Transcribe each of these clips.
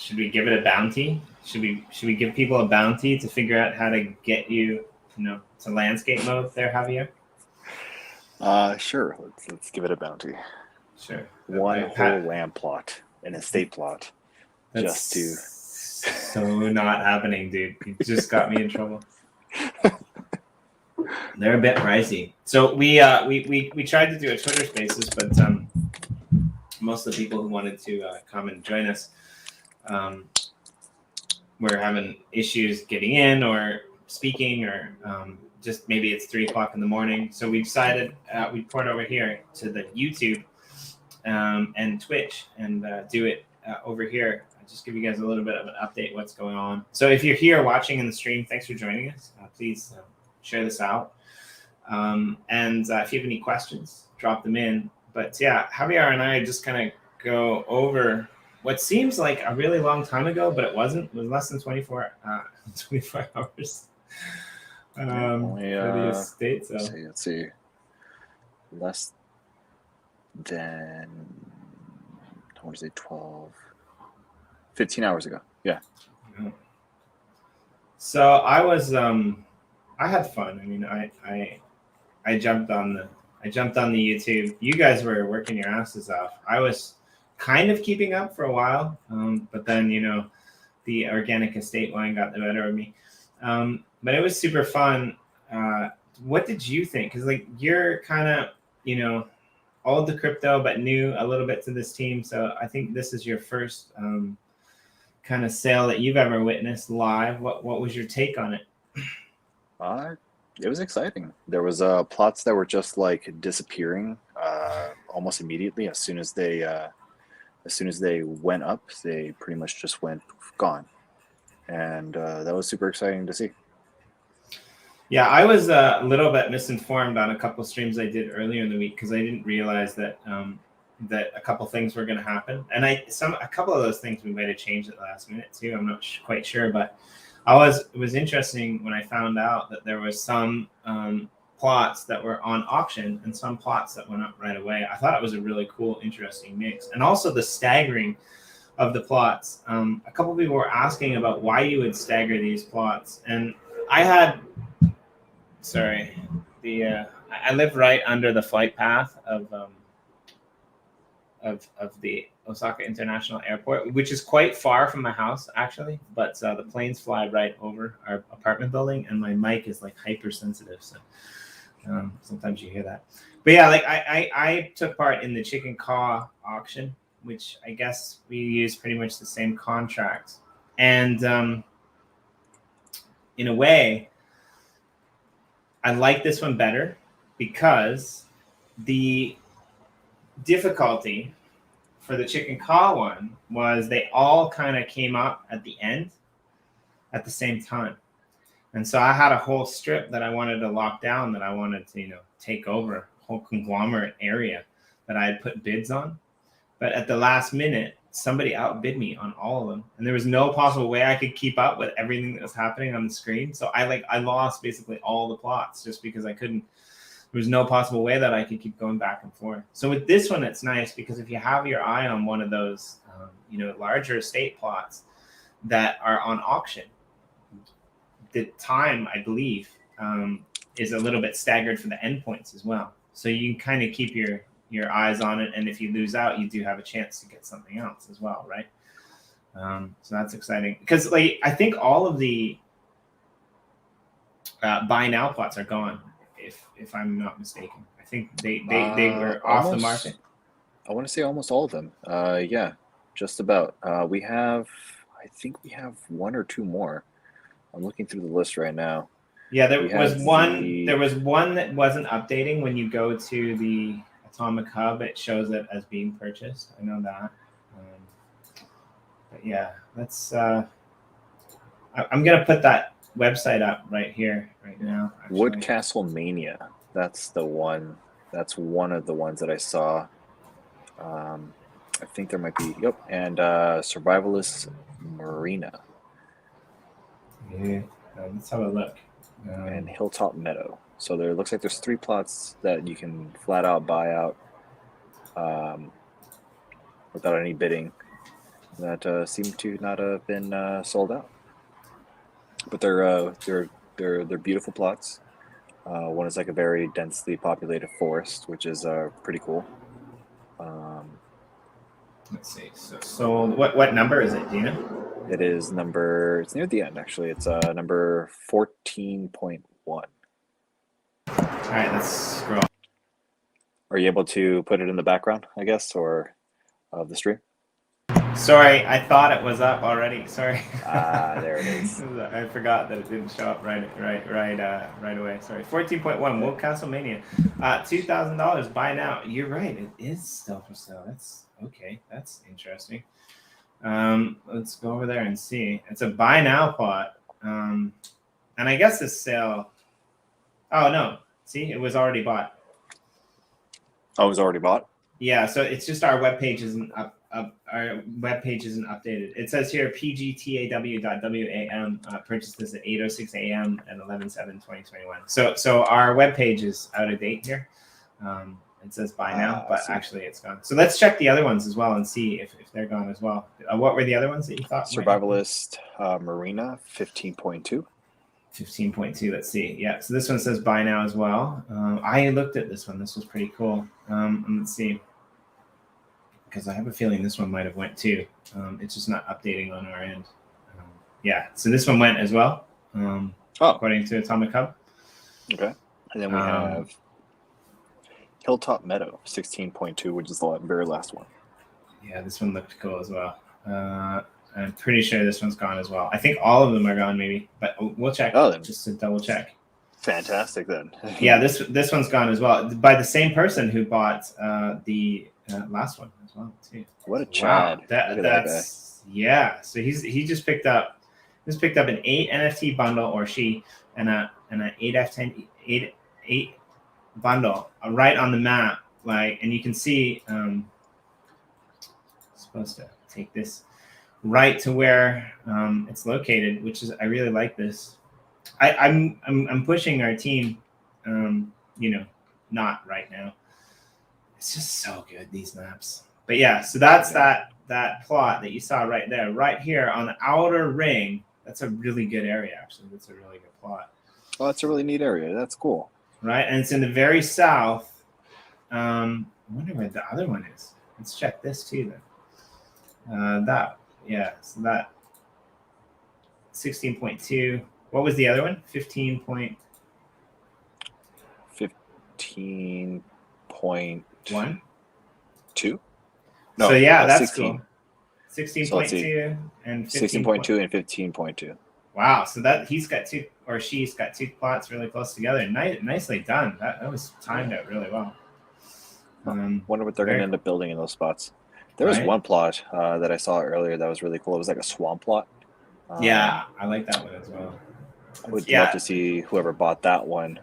Should we give it a bounty? Should we give people a bounty to figure out how to get you, to landscape mode there, Javier? Sure. Let's give it a bounty. Sure. One whole land plot, an estate plot, That's just to. So not happening, dude. You just got me in trouble. They're a bit pricey. So we tried to do a Twitter Spaces, but most of the people who wanted to come and join us were having issues getting in or speaking, or just maybe it's 3 o'clock in the morning. So we decided we'd port over here to the YouTube and Twitch and do it over here. I'll just give you guys a little bit of an update what's going on. So if you're here watching in the stream, thanks for joining us. Please share this out. And if you have any questions, drop them in. But yeah, Javier and I just kind of go over what seems like a really long time ago, but it wasn't. It was less than 24 hours. For the estate. So Let's see. Less than, I want to say 15 hours ago. Yeah. So I was, I had fun. I mean, I jumped on the YouTube. You guys were working your asses off. I was kind of keeping up for a while, but then the organic estate line got the better of me. But it was super fun. What did you think? Because you're kind of old to crypto, but new a little bit to this team. So I think this is your first kind of sale that you've ever witnessed live. What was your take on it? It was exciting. There was plots that were just disappearing almost immediately. As soon as they went up, they pretty much just went gone, and that was super exciting to see. Yeah, I was a little bit misinformed on a couple streams I did earlier in the week because I didn't realize that that a couple things were going to happen, and a couple of those things we might have changed at the last minute too. I'm not quite sure, but it was interesting when I found out that there was some plots that were on auction and some plots that went up right away. I thought it was a really cool, interesting mix, and also the staggering of the plots. A couple people were asking about why you would stagger these plots, and I had. Sorry, I live right under the flight path of the Osaka International Airport, which is quite far from my house actually. But the planes fly right over our apartment building, and my mic is hypersensitive, so sometimes you hear that. But yeah, I took part in the chicken caw auction, which I guess we use pretty much the same contract, and in a way. I like this one better because the difficulty for the chicken caw one was they all kind of came up at the end at the same time. And so I had a whole strip that I wanted to lock down, that I wanted to, take over, a whole conglomerate area that I had put bids on. But at the last minute, somebody outbid me on all of them, and there was no possible way I could keep up with everything that was happening on the screen. So I lost basically all the plots just because I couldn't. There was no possible way that I could keep going back and forth. So with this one, it's nice because if you have your eye on one of those, larger estate plots that are on auction, the time I believe is a little bit staggered for the endpoints as well. So you can kind of keep your eyes on it, and if you lose out, you do have a chance to get something else as well, right? So that's exciting because I think all of the buy now plots are gone, if I'm not mistaken. I think they were off the market. I want to say almost all of them. Yeah, just about. I think we have one or two more. I'm looking through the list right now. Yeah, there was one that wasn't updating. When you go to the Atomic Hub, it shows it as being purchased. I know that. But yeah, let's. I'm gonna put that website up right here, right now. Actually. Woodcastle Mania. That's the one. That's one of the ones that I saw. I think there might be. Yep, and Survivalist Marina. Yeah, let's have a look. And Hilltop Meadow. So there looks like there's 3 plots that you can flat out buy out without any bidding. that seem to not have been sold out. But they're beautiful plots. One is like a very densely populated forest, which is pretty cool. Let's see. So what number is it? Do you know? It is it's near the end actually. It's number 14.1. All right, let's scroll. Are you able to put it in the background, I guess, or of the stream? Sorry, I thought it was up already. Sorry. There it is. I forgot that it didn't show up right away. Sorry. 14.1 Woke Castle Mania. $2,000. Buy now. You're right. It is still for sale. That's okay. That's interesting. Let's go over there and see. It's a buy now plot. And I guess this sale. Oh no. See, it was already bought. Oh, it was already bought? Yeah, so it's just our webpage isn't our webpage isn't updated. It says here pgtaw.wam purchased this at 8:06 a.m. at 11/7/2021. So our webpage is out of date here. It says buy now, but actually it's gone. So let's check the other ones as well and see if they're gone as well. What were the other ones that you thought? Survivalist Marina 15.2. 15.2. Let's see. Yeah. So this one says buy now as well. I looked at this one. This was pretty cool. And let's see. Because I have a feeling this one might have went too. It's just not updating on our end. Yeah. So this one went as well. According to Atomic Hub. Okay. And then we have Hilltop Meadow 16.2, which is the very last one. Yeah, this one looked cool as well. I'm pretty sure this one's gone as well. I think all of them are gone, maybe, but we'll check. Just to double check. Fantastic, then. Yeah, this one's gone as well by the same person who bought the last one as well too. What a Chad! Wow, that's yeah. So he just picked up an 8 NFT bundle, or she, and an 8 bundle right on the map, and you can see. Supposed to take this right to where it's located, which is I really like this. I'm pushing our team, not right now. It's just so good, these maps. But yeah, so that's that plot that you saw right there, right here on the outer ring. That's a really good area, actually. That's a really good plot. Oh, that's a really neat area. That's cool. Right, and it's in the very south. I wonder where the other one is. Let's check this too then. So that 16.2. What was the other one? 15.2. No, so yeah, that's 16. Cool. 16.2 and 16.2 and 15.2. Wow, so that he's got two, or she's got two plots really close together. Nicely done. That was timed out really well. Wonder what they're going to end up building in those spots. There was one plot that I saw earlier that was really cool. It was like a swamp plot. Yeah, I like that one as well. I would love to see whoever bought that one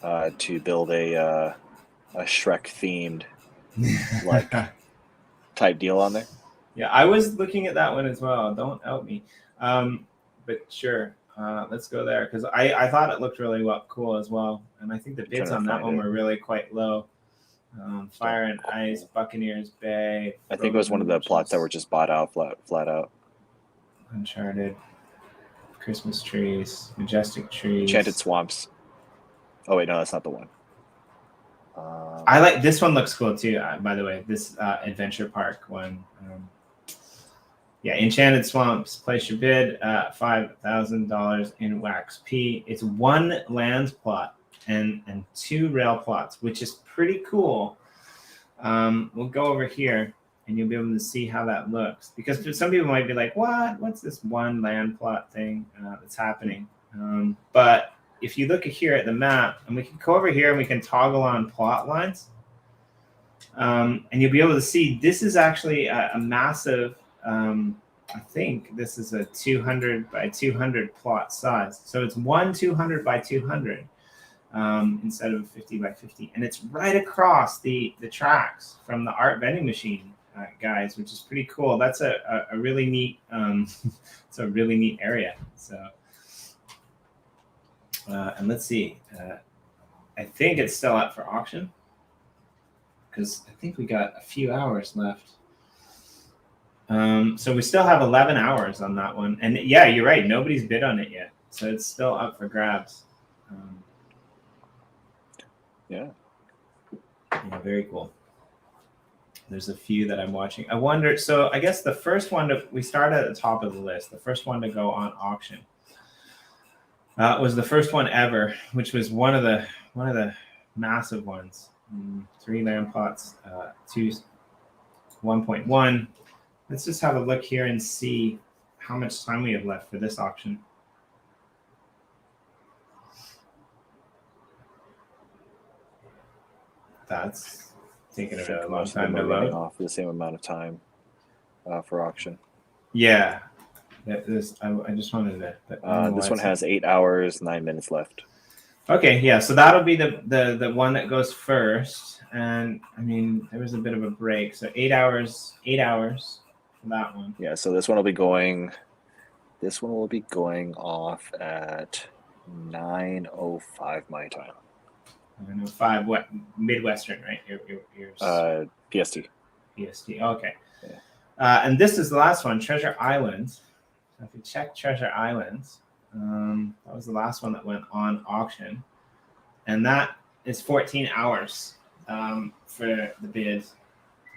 to build a Shrek themed type deal on there. Yeah, I was looking at that one as well. Don't out me. But sure, let's go there because I thought it looked really cool as well. And I think the bids on that one were really quite low. Fire and Ice, Buccaneers Bay. I think it was one of the plots that were just bought out flat out. Uncharted, Christmas trees, majestic trees. Enchanted Swamps. Oh wait, no, that's not the one. I like this one. Looks cool too. By the way, this Adventure Park one. Enchanted Swamps. Place your bid at $5,000 in Wax P. It's one land plot and two rail plots, which is pretty cool. We'll go over here and you'll be able to see how that looks, because some people might be like, what's this one land plot thing that's happening? But if you look here at the map, and we can go over here and we can toggle on plot lines, and you'll be able to see this is actually a massive, I think this is a 200 by 200 plot size. So it's 200 by 200 instead of 50 by 50. And it's right across the tracks from the art vending machine, guys, which is pretty cool. That's a really neat, it's a really neat area. So, and let's see, I think it's still up for auction because I think we got a few hours left. So we still have 11 hours on that one. And yeah, you're right. Nobody's bid on it yet. So it's still up for grabs. Yeah. Yeah, very cool. There's a few that I'm watching. I wonder, so I guess the first one we start at the top of the list. The first one to go on auction was the first one ever, which was one of the massive ones. 3 land plots, 1.1. Let's just have a look here and see how much time we have left for this auction. That's taking a long time to load. Off the same amount of time for auction. Yeah. I just wanted to. This one has 8 hours, 9 minutes left. Okay, yeah, so that'll be the one that goes first, and I mean there was a bit of a break, so 8 hours for that one. Yeah, so this one will be going. This one will be going off at 9:05 my time. 9:05, what Midwestern, right? Yours. PST. PST. Okay. Yeah. And this is the last one, Treasure Island. So if you check Treasure Island, that was the last one that went on auction, and that is 14 hours for the bid.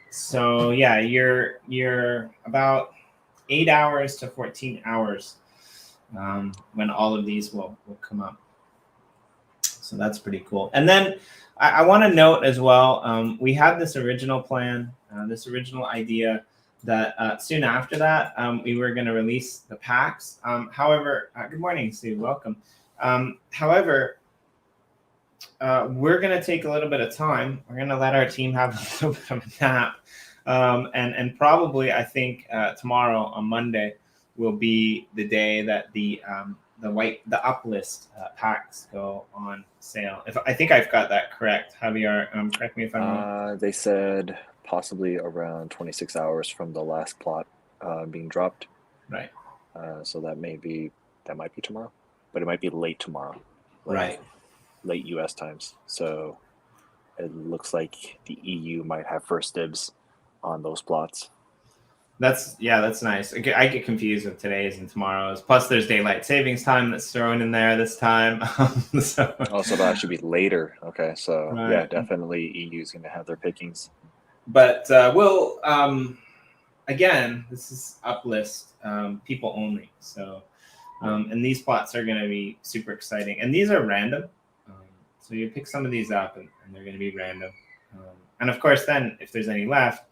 So yeah, you're about 8 hours to 14 hours when all of these will come up. So that's pretty cool. And then I want to note as well, we had this original plan, this original idea that soon after that, we were going to release the packs. However, good morning, Sue. Welcome. However, we're going to take a little bit of time. We're going to let our team have a little bit of a nap. And probably, I think, tomorrow on Monday will be the day that the Uplift packs go on sale. I think I've got that correct, Javier. Correct me if I'm wrong. They said possibly around 26 hours from the last plot being dropped. Right. So that might be tomorrow, but it might be late tomorrow. Right. Late U.S. times. So it looks like the EU might have first dibs on those plots. That's nice. I get confused with today's and tomorrow's. Plus, there's daylight savings time that's thrown in there this time. So that should be later. Okay, so right. Yeah, definitely EU is going to have their pickings. But we'll again, this is Uplift people only. So and these plots are going to be super exciting, and these are random. So you pick some of these up, and they're going to be random. And of course, then if there's any left,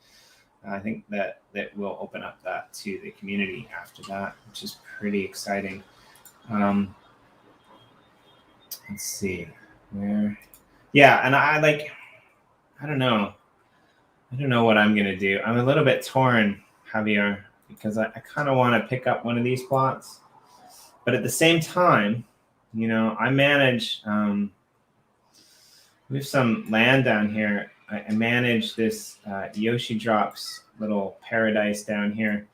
I think that will open up that to the community after that, which is pretty exciting. Let's see where. Yeah, and I don't know what I'm gonna do. I'm a little bit torn, Javier, because I kind of want to pick up one of these plots, but at the same time, I manage. We have some land down here. I manage this Yoshi Drops little paradise down here,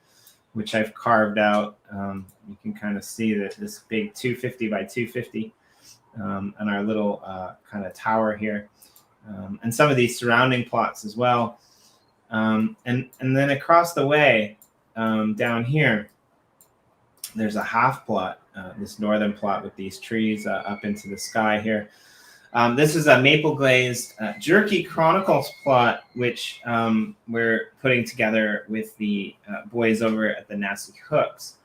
which I've carved out. You can kind of see that this big 250 by 250 and our little kind of tower here, and some of these surrounding plots as well. And then across the way down here, there's a half plot, this northern plot with these trees up into the sky here. This is a maple glazed Jerky Chronicles plot, which we're putting together with the boys over at the Nasty Hooks.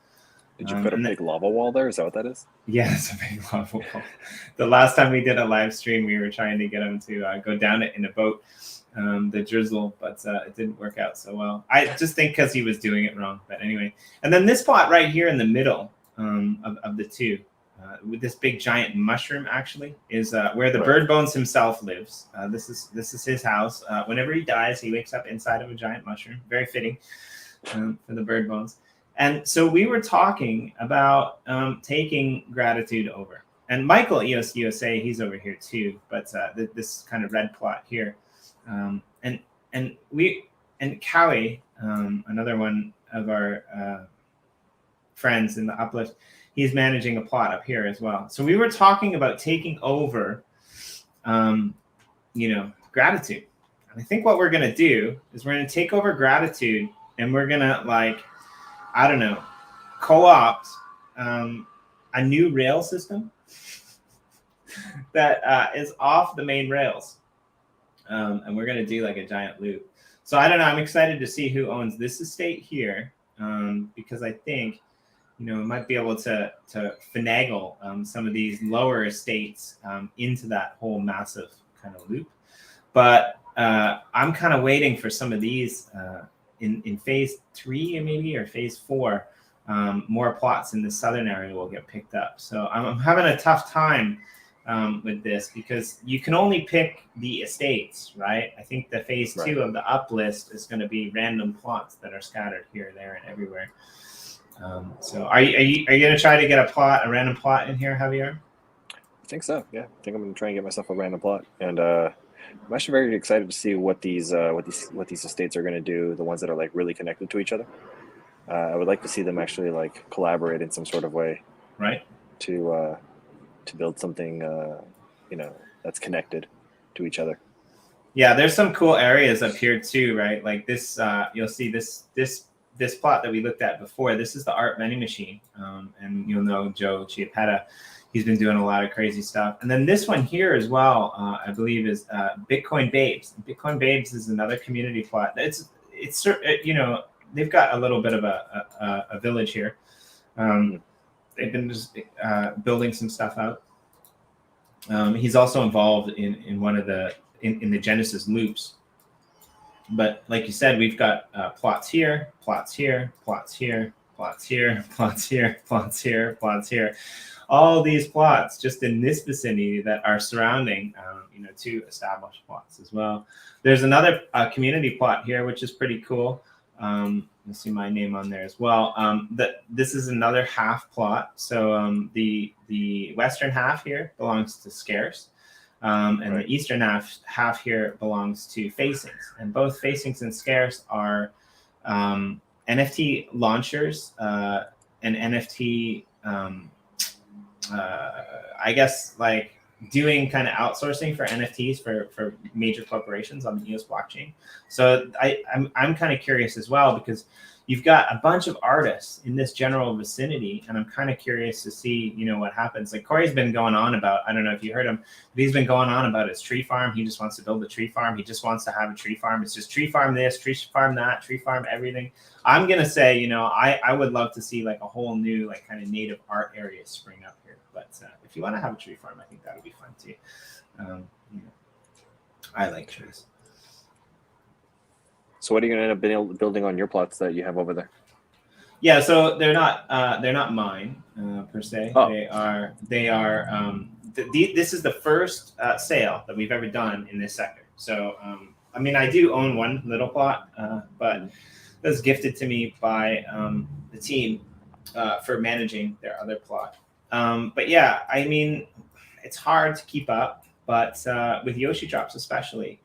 Did you put a big lava wall there? Is that what that is? Yeah, it's a big lava wall. The last time we did a live stream, we were trying to get him to go down it in a boat, the drizzle, but it didn't work out so well. I just think because he was doing it wrong. But anyway, and then this plot right here in the middle of the two. With this big giant mushroom actually is where the Bird Bones himself lives. This is his house. Whenever he dies, he wakes up inside of a giant mushroom. Very fitting for the Bird Bones. And so we were talking about taking Gratitude over. And Michael EOS USA, he's over here too. But this kind of red plot here, and Cowie, another one of our friends in the Uplift. He's managing a plot up here as well. So we were talking about taking over, Gratitude. And I think what we're going to do is we're going to take over Gratitude and we're gonna like, I don't know, co-opt a new rail system that is off the main rails, and we're gonna do like a giant loop. So I don't know. I'm excited to see who owns this estate here, because I think, you know, we might be able to finagle some of these lower estates into that whole massive kind of loop. But I'm kind of waiting for some of these in phase 3 maybe, or phase 4. More plots in the southern area will get picked up. So I'm having a tough time with this, because you can only pick the estates, right? I think the phase 2 of the uplist is going to be random plots that are scattered here, there, and everywhere. So are you going to try to get a random plot in here, Javier? I think so. Yeah, I think I'm going to try and get myself a random plot, and I'm actually very excited to see what these estates are going to do. The ones that are like really connected to each other. I would like to see them actually like collaborate in some sort of way, right? To build something, you know, that's connected to each other. Yeah, there's some cool areas up here too, right? Like this, you'll see this plot that we looked at before. This is the art vending machine, and you'll know Joe Chiappetta. He's been doing a lot of crazy stuff. And then this one here as well, I believe, is Bitcoin Babes. Bitcoin Babes is another community plot. It's you know, they've got a little bit of a village here. They've been just building some stuff out. He's also involved in one of the in the Genesis loops. But like you said, we've got plots here, plots here, plots here, plots here, plots here, plots here, plots here. All these plots just in this vicinity that are surrounding, you know, 2 established plots as well. There's another community plot here, which is pretty cool. You'll see my name on there as well. This is another half plot. So the western half here belongs to Scarce, and the eastern half here belongs to Facings. And both Facings and Scarce are NFT launchers and NFT, I guess, like doing kind of outsourcing for NFTs for major corporations on the EOS blockchain. So I'm kind of curious as well, because you've got a bunch of artists in this general vicinity, and I'm kind of curious to see, you know, what happens. Like Corey's been going on about, I don't know if you heard him, but he's been going on about his tree farm. He just wants to build a tree farm. He just wants to have a tree farm. It's just tree farm this, tree farm that, tree farm everything. I'm going to say, you know, I would love to see like a whole new, like kind of native art area spring up here. But if you want to have a tree farm, I think that would be fun too. You know, I like trees. So what are you going to end up building on your plots that you have over there? Yeah, so they're not mine per se. Oh. They are. This is the first sale that we've ever done in this sector. So I mean, I do own one little plot, but it was gifted to me by the team for managing their other plot. But yeah, I mean, it's hard to keep up, but with Yoshi drops especially,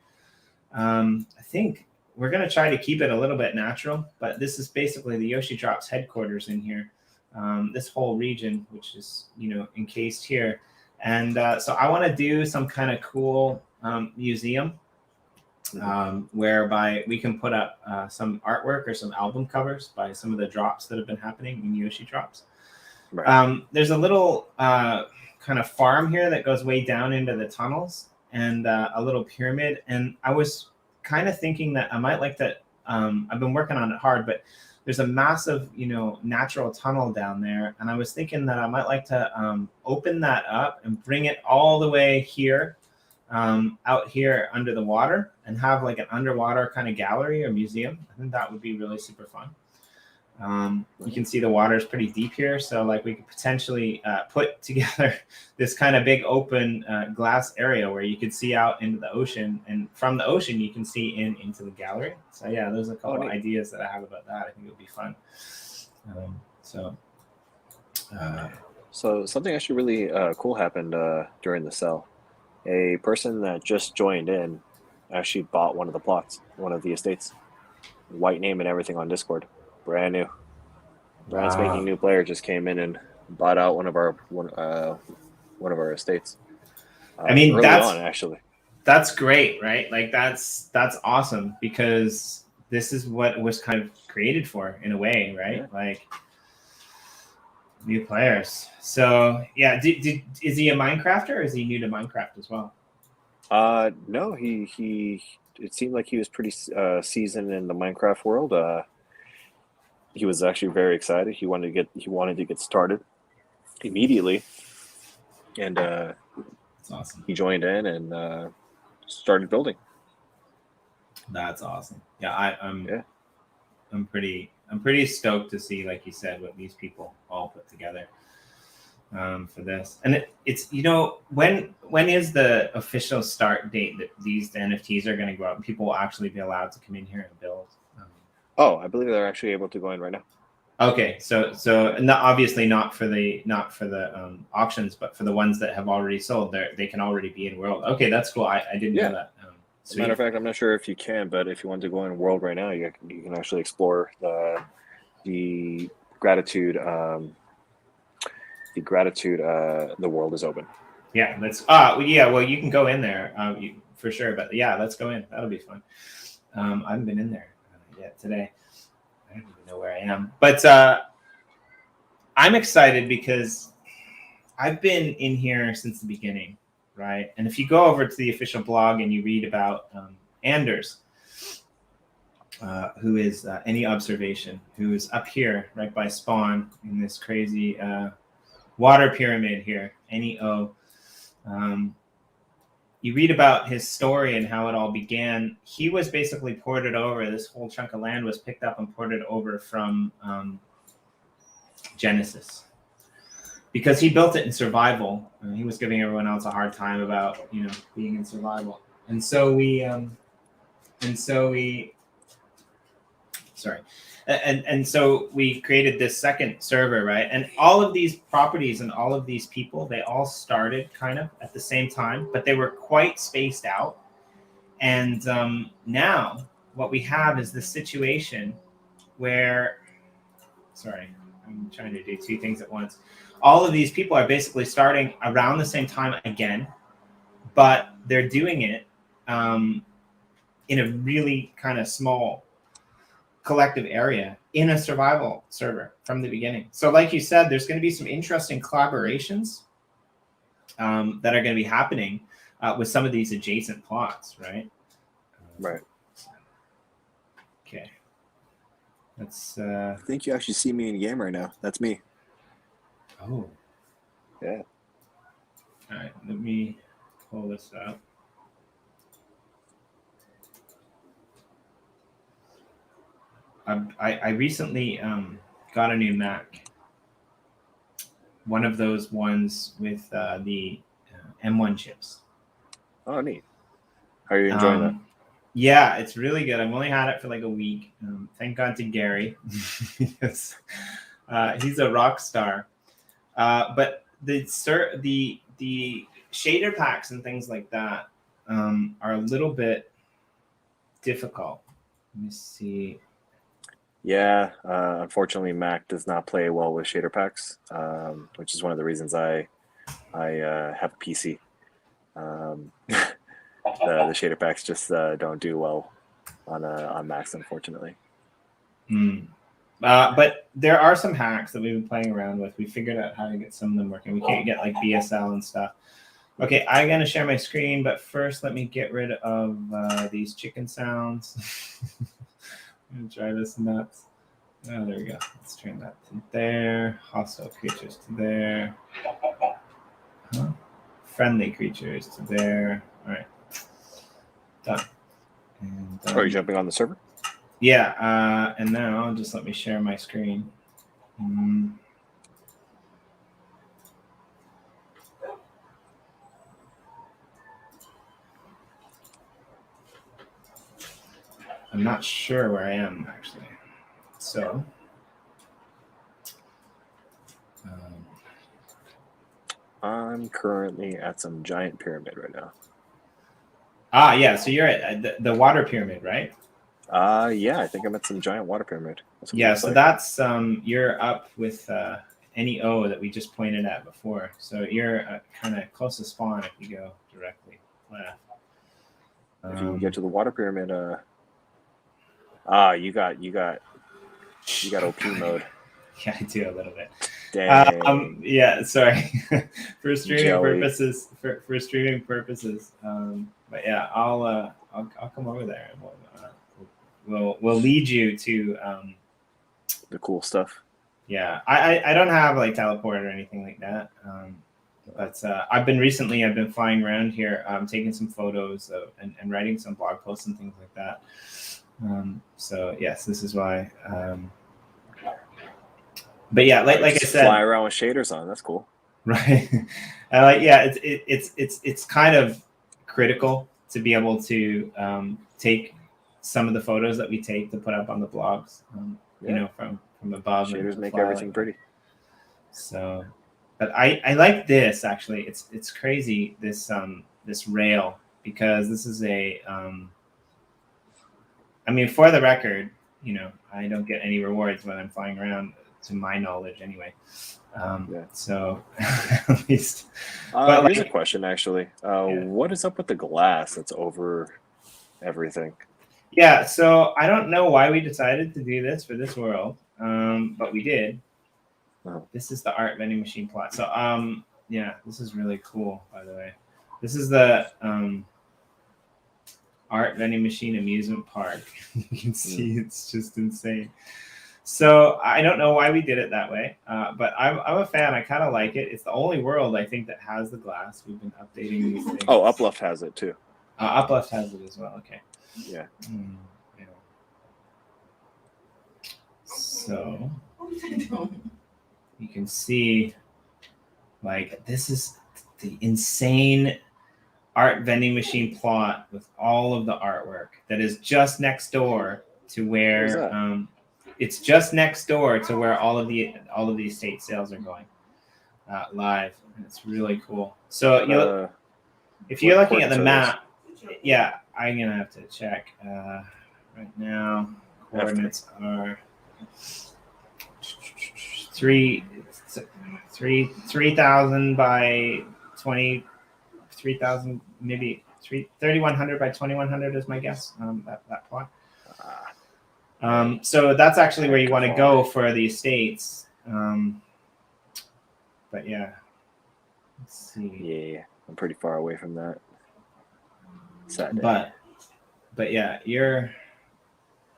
I think we're going to try to keep it a little bit natural, but this is basically the Yoshi Drops headquarters in here, this whole region, which is, you know, encased here. And so I want to do some kind of cool museum whereby we can put up some artwork or some album covers by some of the drops that have been happening in Yoshi Drops. Right. There's a little kind of farm here that goes way down into the tunnels, and a little pyramid. And I was kind of thinking that I might like to, I've been working on it hard, but there's a massive, you know, natural tunnel down there. And I was thinking that I might like to open that up and bring it all the way here, out here under the water, and have like an underwater kind of gallery or museum. I think that would be really super fun. You can see the water is pretty deep here, so like we could potentially put together this kind of big open glass area where you could see out into the ocean, and from the ocean you can see into the gallery. So yeah, there's a couple of ideas that I have about that. I think it would be fun. So something actually really cool happened during the sale. A person that just joined in actually bought one of the plots, one of the estates, white name and everything on Discord. Brand new. Brand spanking new player just came in and bought out one of our estates. I mean, that's great, right? Like that's awesome, because this is what was kind of created for in a way, right? Yeah. Like new players. So yeah, is he a Minecrafter or is he new to Minecraft as well? No, he. It seemed like he was pretty seasoned in the Minecraft world. He was actually very excited. He wanted to get started immediately, and That's awesome. he joined in and started building. That's awesome. Yeah, I'm pretty stoked to see, like you said, what these people all put together for this. And it's when is the official start date that these NFTs are going to go out and people will actually be allowed to come in here and build? Oh, I believe they're actually able to go in right now. Okay, so not obviously not for the auctions, but for the ones that have already sold, they can already be in World. Okay, that's cool. I didn't know that. As a matter of fact, I'm not sure if you can, but if you want to go in World right now, you can actually explore the gratitude. The world is open. Yeah, well, you can go in there for sure. But yeah, let's go in. That'll be fun. I haven't been in there yet today. I don't even know where I am, but I'm excited because I've been in here since the beginning, right? And if you go over to the official blog and you read about Anders, who is Any Observation, who is up here right by Spawn in this crazy water pyramid here, NEO. You read about his story and how it all began. He was basically ported over. This whole chunk of land was picked up and ported over from Genesis because he built it in survival. He was giving everyone else a hard time about being in survival, and so we created this second server, right? And all of these properties and all of these people, they all started kind of at the same time, but they were quite spaced out. And now what we have is this situation where, sorry, I'm trying to do two things at once. All of these people are basically starting around the same time again, but they're doing it in a really kind of small collective area in a survival server from the beginning. So like you said, there's going to be some interesting collaborations that are going to be happening with some of these adjacent plots, right? Right. Okay. That's I think you actually see me in game right now. That's me. Oh. Yeah. All right, let me pull this up. I recently got a new Mac. One of those ones with the M1 chips. Oh, neat. How are you enjoying that? Yeah, it's really good. I've only had it for like a week. Thank God to Gary. Yes. He's a rock star. But the shader packs and things like that are a little bit difficult. Let me see. Yeah, unfortunately, Mac does not play well with shader packs, which is one of the reasons I have a PC. The shader packs just don't do well on Macs, unfortunately. But there are some hacks that we've been playing around with. We figured out how to get some of them working. We can't get like BSL and stuff. Okay, I'm going to share my screen, but first let me get rid of these chicken sounds. I'm going to try this nuts. Oh, there we go. Let's turn that to there. Hostile creatures to there. Friendly creatures to there. All right. Done. And, are you jumping on the server? Yeah. And now just let me share my screen. I'm not sure where I am, actually. So, I'm currently at some giant pyramid right now. Yeah. So you're at the water pyramid, right? Yeah, I think I'm at some giant water pyramid. Yeah. So that's you're up with NEO that we just pointed at before. So you're kind of close to spawn if you go directly left. If you can get to the water pyramid, You got OP mode. Yeah, I do a little bit. Dang. Yeah, sorry. For streaming Jelly. purposes. For streaming purposes. But yeah, I'll come over there and we'll lead you to The cool stuff. Yeah, I don't have like teleport or anything like that. But I've been flying around here, taking some photos and writing some blog posts and things like that. So yes, this is why. But yeah, like I said, fly around with shaders on. That's cool. Right. It's kind of critical to be able to take some of the photos that we take to put up on the blogs. You know, from above. Shaders make everything pretty. So, but I like this actually. It's crazy this rail, because this is a I mean, for the record, you know, I don't get any rewards when I'm flying around, to my knowledge anyway. So at least. But here's a question actually. What is up with the glass that's over everything? Yeah, so I don't know why we decided to do this for this world, but we did. This is the art vending machine plot. So yeah, this is really cool, by the way. This is the art vending machine amusement park. You can see it's just insane. So I don't know why we did it that way, but I'm a fan. I kind of like it. It's the only world I think that has the glass. We've been updating these things. Oh, Uplift has it too. Uplift has it as well. Okay. Yeah. Yeah. So you can see, like, this is the insane art vending machine plot with all of the artwork that is just next door to where it's just next door to where all of the estate sales are going live. And it's really cool. So if you're looking at the map, yeah, I'm gonna have to check. Right now, coordinates are 3,000 by 3,000, maybe 3,100 by 2,100 is my guess. That plot. So that's actually where you want to go for the estates. But yeah, let's see. Yeah, I'm pretty far away from that. Sad day. But yeah, you're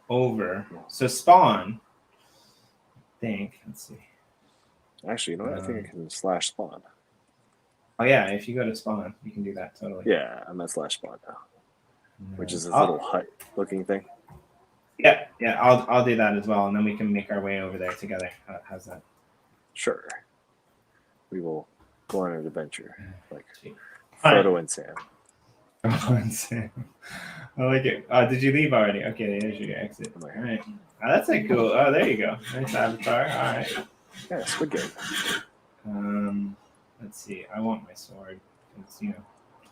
over. So spawn. I think. Let's see. Actually, you know what? I think I can /spawn. Oh yeah, if you go to spawn, you can do that totally. Yeah, I'm at /spawn now, which is this little hut-looking thing. Yeah, I'll do that as well, and then we can make our way over there together. How's that? Sure. We will go on an adventure, like Frodo and Sam. Frodo and Sam. I like it. Did you leave already? Okay, there's your exit. All right. That's a cool. Oh, there you go. Nice avatar. All right. Yeah, Squid Game. Let's see. I want my sword because I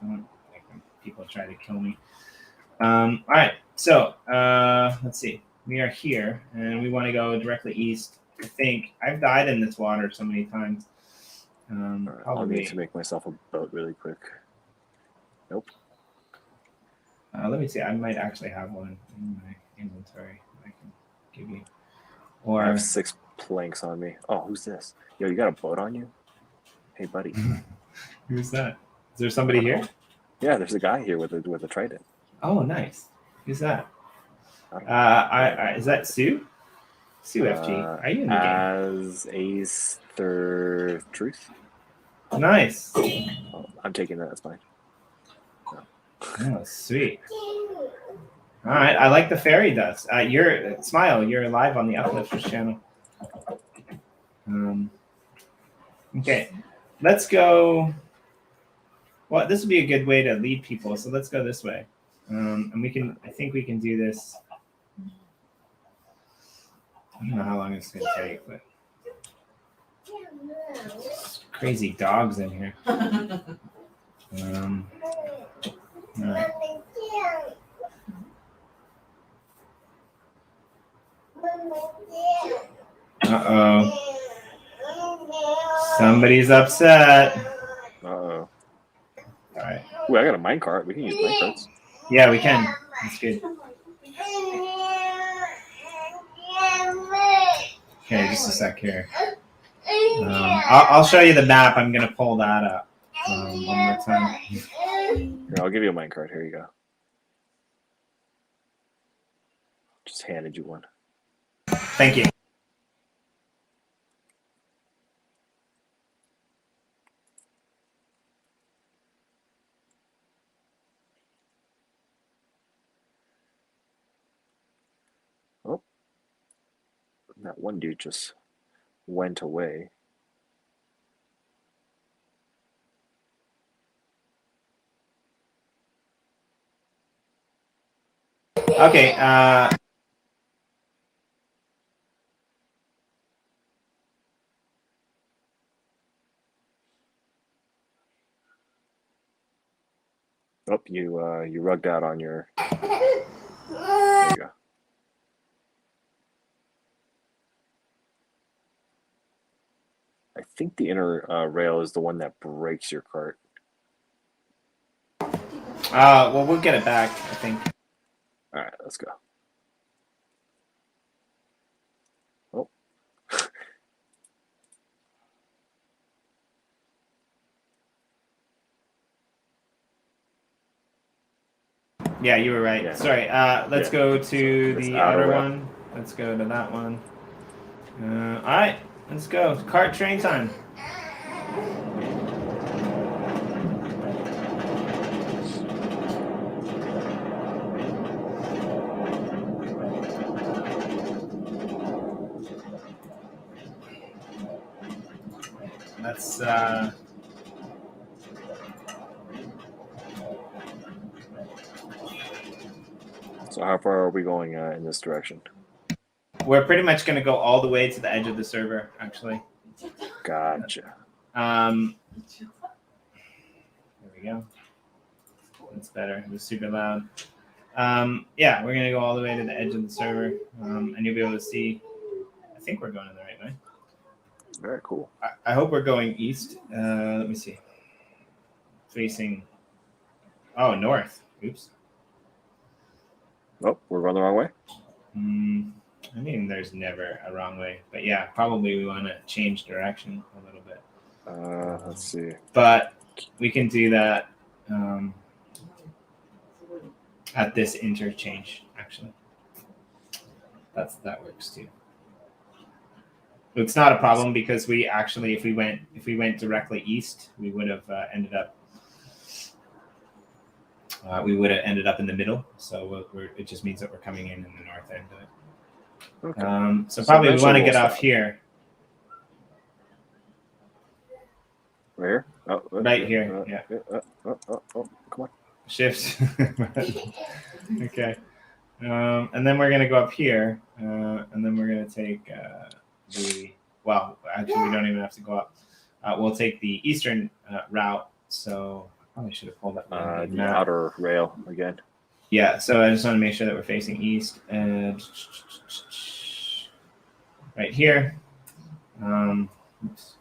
don't like when people try to kill me. All right. So let's see. We are here, and we want to go directly east. I think I've died in this water so many times. I'll need to make myself a boat really quick. Nope. Let me see. I might actually have one in my inventory. I can give you. Or I have 6 planks on me. Oh, who's this? Yo, you got a boat on you? Hey, buddy. Who's that? Is there somebody here? Yeah, there's a guy here with a trident. Oh, nice. Who's that? Is that Sue? Sue FG. Are you in the game? As Ace Third Truth. Nice. Oh, I'm taking that. That's fine. Oh, sweet. All right. I like the fairy dust. You're live on the Uplifters channel. Okay. Let's go. Well, this would be a good way to lead people. So let's go this way. And I think we can do this. I don't know how long it's going to take, but crazy dogs in here. All right. Uh-oh. Somebody's upset. Uh-oh. All right. Ooh, I got a minecart. We can use minecarts. Yeah, we can. That's good. Okay, just a sec here. I'll show you the map. I'm gonna pull that up one more time. Here, I'll give you a minecart. Here you go. Just handed you one. Thank you. Oh, that one dude just went away. Okay. Oh, you rugged out on your. There you go. I think the inner rail is the one that breaks your cart. Well, we'll get it back, I think. All right, let's go. Oh. Yeah, you were right. Yeah. Sorry. Let's go to this the outer outer rail. one. Let's go to that one. All right, let's go. Cart train time. Let's So how far are we going in this direction? we're pretty much going to go all the way to the edge of the server, actually. Gotcha. There we go. That's better. It was super loud. Yeah, we're going to go all the way to the edge of the server, and you'll be able to see. I think we're going in the right way. Very cool. I hope we're going east. Let me see. Facing. Oh, north. Oops. Oh, we're going the wrong way? I mean, there's never a wrong way. But yeah, probably we want to change direction a little bit. Let's see. But we can do that at this interchange, actually. That works too. It's not a problem because we actually, if we went directly east, we would have ended up in the middle. So it just means that we're coming in the north end of it. Okay. So probably we want to we'll get off stop. here. Right here? Oh, Right here, yeah. Oh, come on. Shift. Okay. And then we're going to go up here, and then we're going to take well, actually, we don't even have to go up. We'll take the eastern route. So I probably should have pulled up The map. outer rail again. Yeah, so I just want to make sure that we're facing east. And right here. Oops.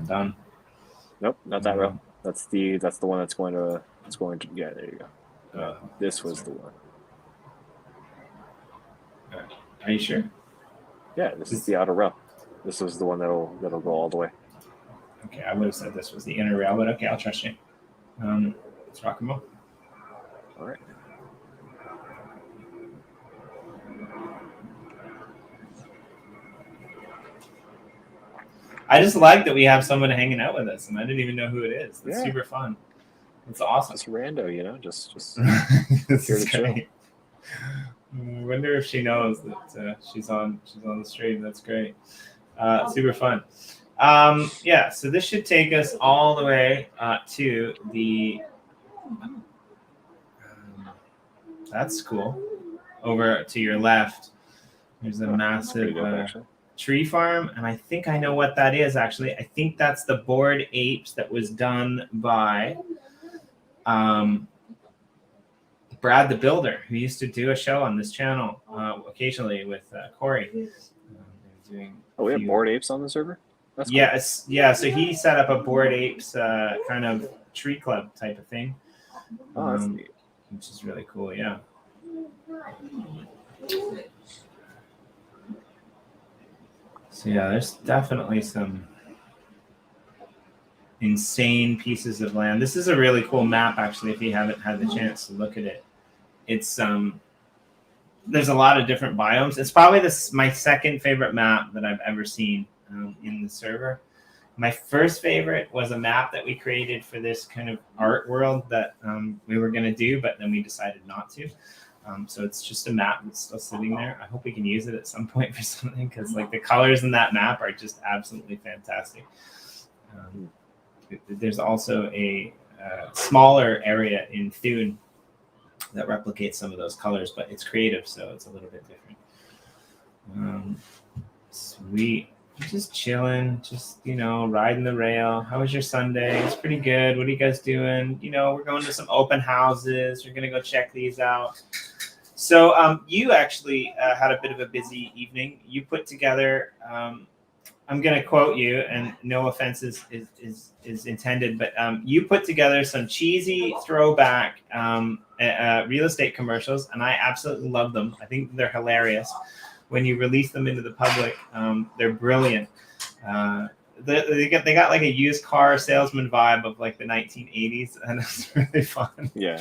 Done. Nope, not that rail. That's the one that's going to yeah, there you go. This was the one. Are you sure? Yeah, this is the outer rail. This is the one that'll go all the way. Okay, I would have said this was the inner rail, but okay, I'll trust you. Let's rock and roll. All right. I just like that we have someone hanging out with us, and I didn't even know who it is. That's Yeah. super fun. It's awesome. Just rando, you know, just This here is to chill. great. I wonder if she knows that she's on the stream. That's great. Super fun. Yeah, so this should take us all the way to the. That's cool. Over to your left, there's a massive tree farm, and I think I know what that is. Actually, I think that's the Bored Apes that was done by Brad the Builder, who used to do a show on this channel occasionally with Corey. We have Bored Apes on the server? That's cool. Yes, yeah. So he set up a Bored Apes kind of tree club type of thing, that's neat. Which is really cool. Yeah. So yeah, there's definitely some insane pieces of land. This is a really cool map, actually, if you haven't had the chance to look at it. It's there's a lot of different biomes. It's probably my second favorite map that I've ever seen in the server. My first favorite was a map that we created for this kind of art world that we were going to do, but then we decided not to. So it's just a map that's still sitting there. I hope we can use it at some point for something, because like the colors in that map are just absolutely fantastic. There's also a smaller area in Thune that replicates some of those colors, but it's creative, so it's a little bit different. Sweet. Just chilling, just, riding the rail. How was your Sunday? It's pretty good. What are you guys doing? We're going to some open houses. We're going to go check these out. So you actually had a bit of a busy evening. You put together, I'm going to quote you, and no offense is intended, but you put together some cheesy throwback real estate commercials, and I absolutely love them. I think they're hilarious. When you release them into the public, they're brilliant. They got like a used car salesman vibe of like the 1980s, and it's really fun. Yeah.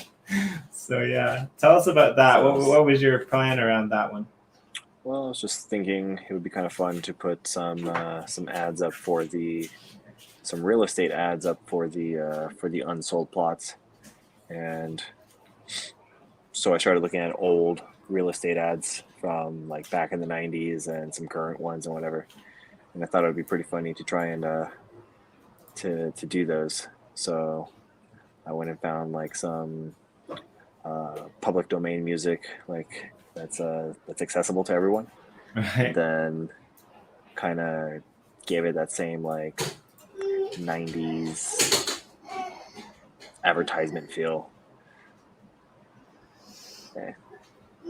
So yeah, tell us about that. What was your plan around that one? Well, I was just thinking it would be kind of fun to put some ads up for some real estate ads up for the unsold plots, and so I started looking at old real estate ads from like back in the 90s and some current ones and whatever, and I thought it would be pretty funny to try and to do those. So I went and found like some public domain music, like that's accessible to everyone. Right. And then kind of gave it that same like 90s advertisement feel. Okay.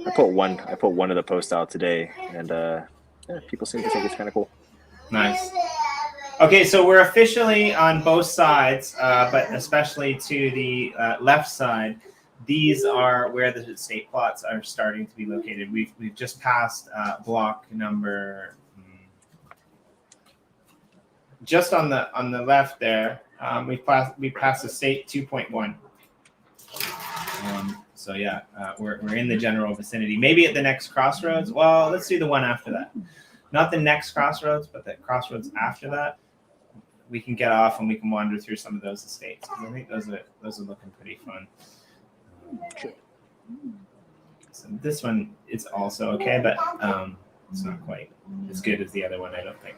I put one of the posts out today, and people seem to think it's kind of cool. Nice. Okay, so we're officially on both sides, but especially to the left side. These are where the estate plots are starting to be located. We've just passed block number. Just on the left there, we passed estate 2.1. So yeah, we're in the general vicinity. Maybe at the next crossroads. Well, let's do the one after that. Not the next crossroads, but the crossroads after that. We can get off and we can wander through some of those estates. I think those are looking pretty fun. Sure. So this one is also okay, but it's not quite as good as the other one, I don't think.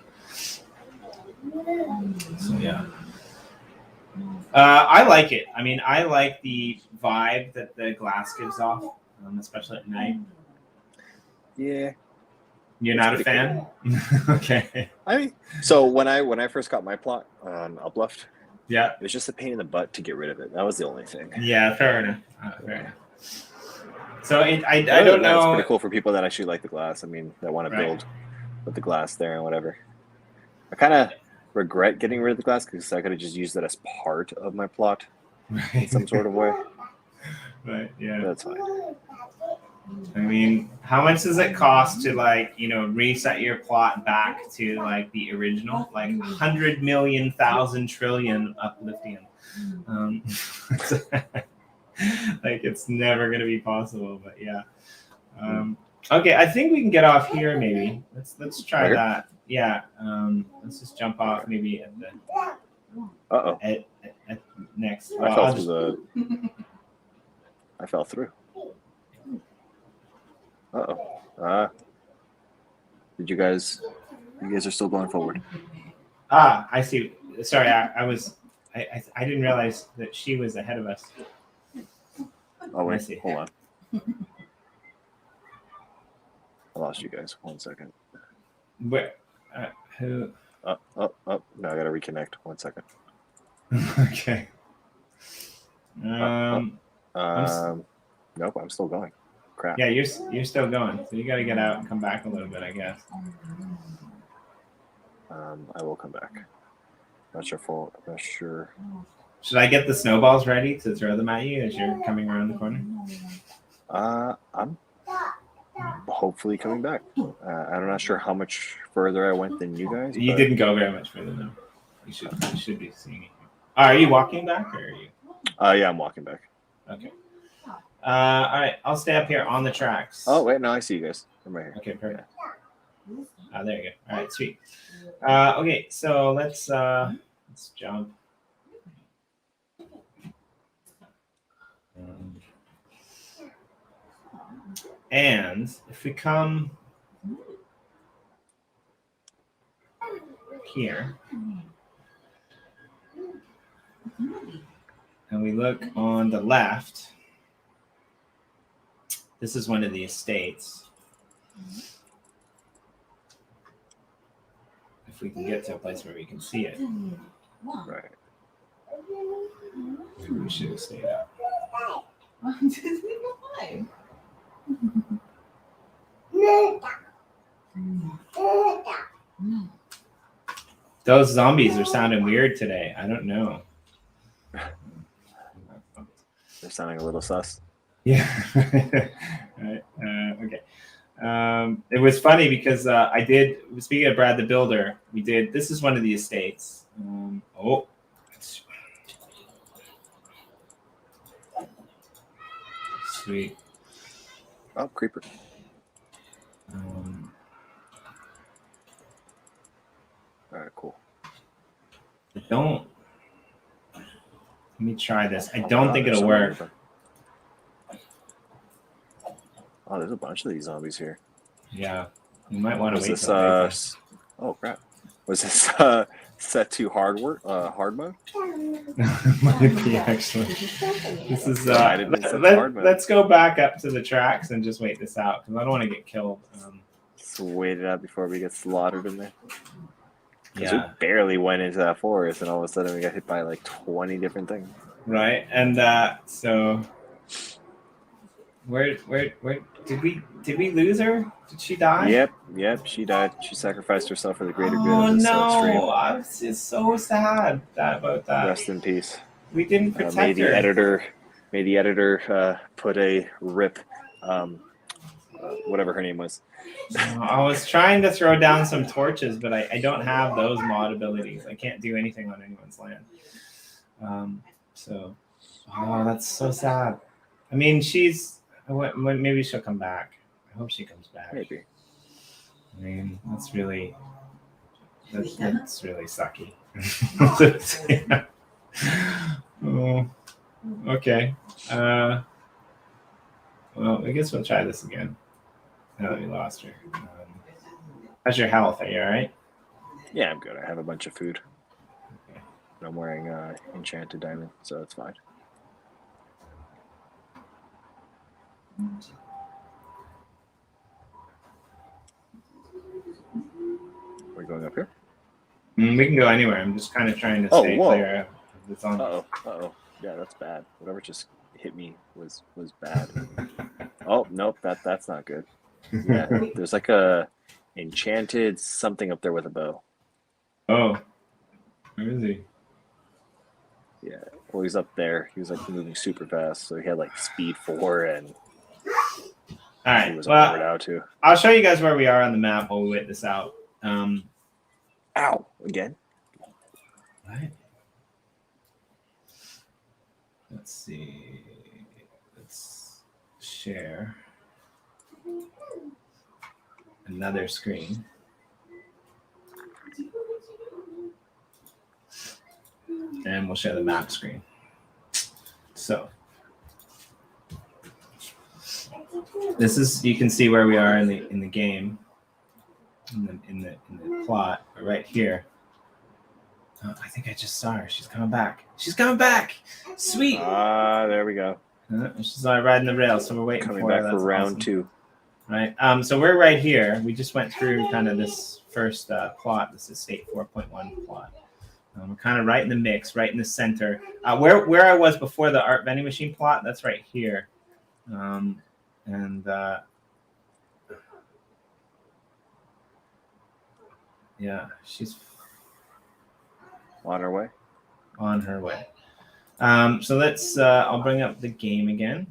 So yeah. I like it. I mean, I like the vibe that the glass gives off, especially at night. Yeah. You're not a fan? Cool. Okay. So when I first got my plot on Uplift, yeah, it was just a pain in the butt to get rid of it. That was the only thing. Yeah, fair enough. Fair enough. So I don't know. It's pretty cool for people that actually like the glass. I mean, that want to build with the glass there and whatever. I kind of regret getting rid of the glass because I could have just used that as part of my plot in some sort of way. Right. Yeah. That's fine. I mean, how much does it cost to reset your plot back to like the original, like 100 million, 1,000 trillion upliftium? Like it's never going to be possible, but yeah. Okay, I think we can get off here. Maybe let's try that. Yeah. Let's just jump off maybe at the. At next. Well, I fell through. You guys are still going forward. I see. Sorry, I didn't realize that she was ahead of us. Oh wait, hold on. I lost you guys. 1 second. Where? Who? No, I gotta reconnect. 1 second. Okay. Nope, I'm still going. Crap. Yeah, you're still going, so you got to get out and come back a little bit, I guess. I will come back. Not sure. Should I get the snowballs ready to throw them at you as you're coming around the corner? hopefully coming back. I'm not sure how much further I went than you guys. You but didn't go very much further though. You should be seeing it. Are you walking back or are you? Yeah, I'm walking back. Okay. All right, I'll stay up here on the tracks. Oh wait, no, I see you guys. I'm right here. Okay, perfect. There you go. All right, sweet. Okay, so let's jump. And if we come here and we look on the left, this is one of the estates. If we can get to a place where we can see it. Right. Maybe we should have stayed up. Those zombies are sounding weird today. I don't know. They're sounding a little sus. Yeah. Right. Okay. It was funny because I did, speaking of Brad the Builder, this is one of the estates. Sweet. Oh, creeper. All right, cool. Let me try this. I don't think it'll work. Oh, there's a bunch of these zombies here. Yeah. You might want to wait. This, oh crap. Was this set to hard mode? Might be actually. This is let's go back up to the tracks and just wait this out because I don't want to get killed. Let's wait it out before we get slaughtered in there. Yeah. We barely went into that forest and all of a sudden we got hit by like 20 different things. Right. And so where did we lose her? Did she die? Yep, she died. She sacrificed herself for the greater good Oh of this no! stream. I'm just so sad about that. Rest in peace. We didn't protect May her. the editor put a rip, whatever her name was. I was trying to throw down some torches, but I don't have those mod abilities. I can't do anything on anyone's land. That's so sad. I mean, maybe she'll come back. I hope she comes back. Maybe. I mean, that's really sucky. Oh, okay. Well, I guess we'll try this again. Now that we lost her. How's your health? Are you all right? Yeah, I'm good. I have a bunch of food. Okay. I'm wearing Enchanted Diamond, so it's fine. We're going up here? We can go anywhere. I'm just kind of trying to stay clear of the zombies. Uh-oh. Yeah, that's bad. Whatever just hit me was bad. Oh, nope, that's not good. Yeah, there's like a enchanted something up there with a bow. Oh. Where is he? Yeah, well, he's up there. He was like moving super fast, so he had like speed 4 and all right. he was well, out too. I'll show you guys where we are on the map while we wait this out. Ow! Again? What? Let's see. Let's share another screen. And we'll share the map screen. So this is, you can see where we are in the game, in the plot, right here. I think I just saw her. She's coming back. She's coming back. Sweet. There we go. She's riding the rails, so we're waiting coming for back her. for That's round awesome. 2. Right. So we're right here. We just went through kind of this first plot. This is State 4.1 plot. We're kind of right in the mix, right in the center. Where I was before the art vending machine plot, that's right here. Yeah, she's On her way. On her way. So let's. I'll bring up the game again.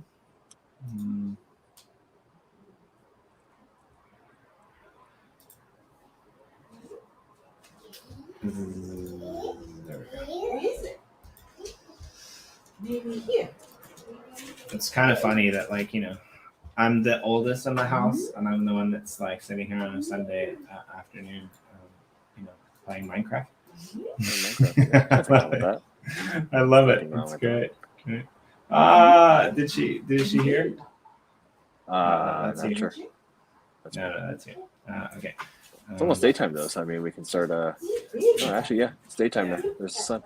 There we go. Where is it? Maybe here. It's kind of funny that, like, you know, I'm the oldest in the house, and I'm the one that's like sitting here on a Sunday afternoon, you know, playing Minecraft. Minecraft, yeah. Nothing wrong with that. I love it. Nothing wrong It's with great. Did she hear? That's Not you. sure. No, that's you. Okay. It's almost daytime though, so I mean we can start. Oh, actually, yeah, it's daytime now. There's the sun.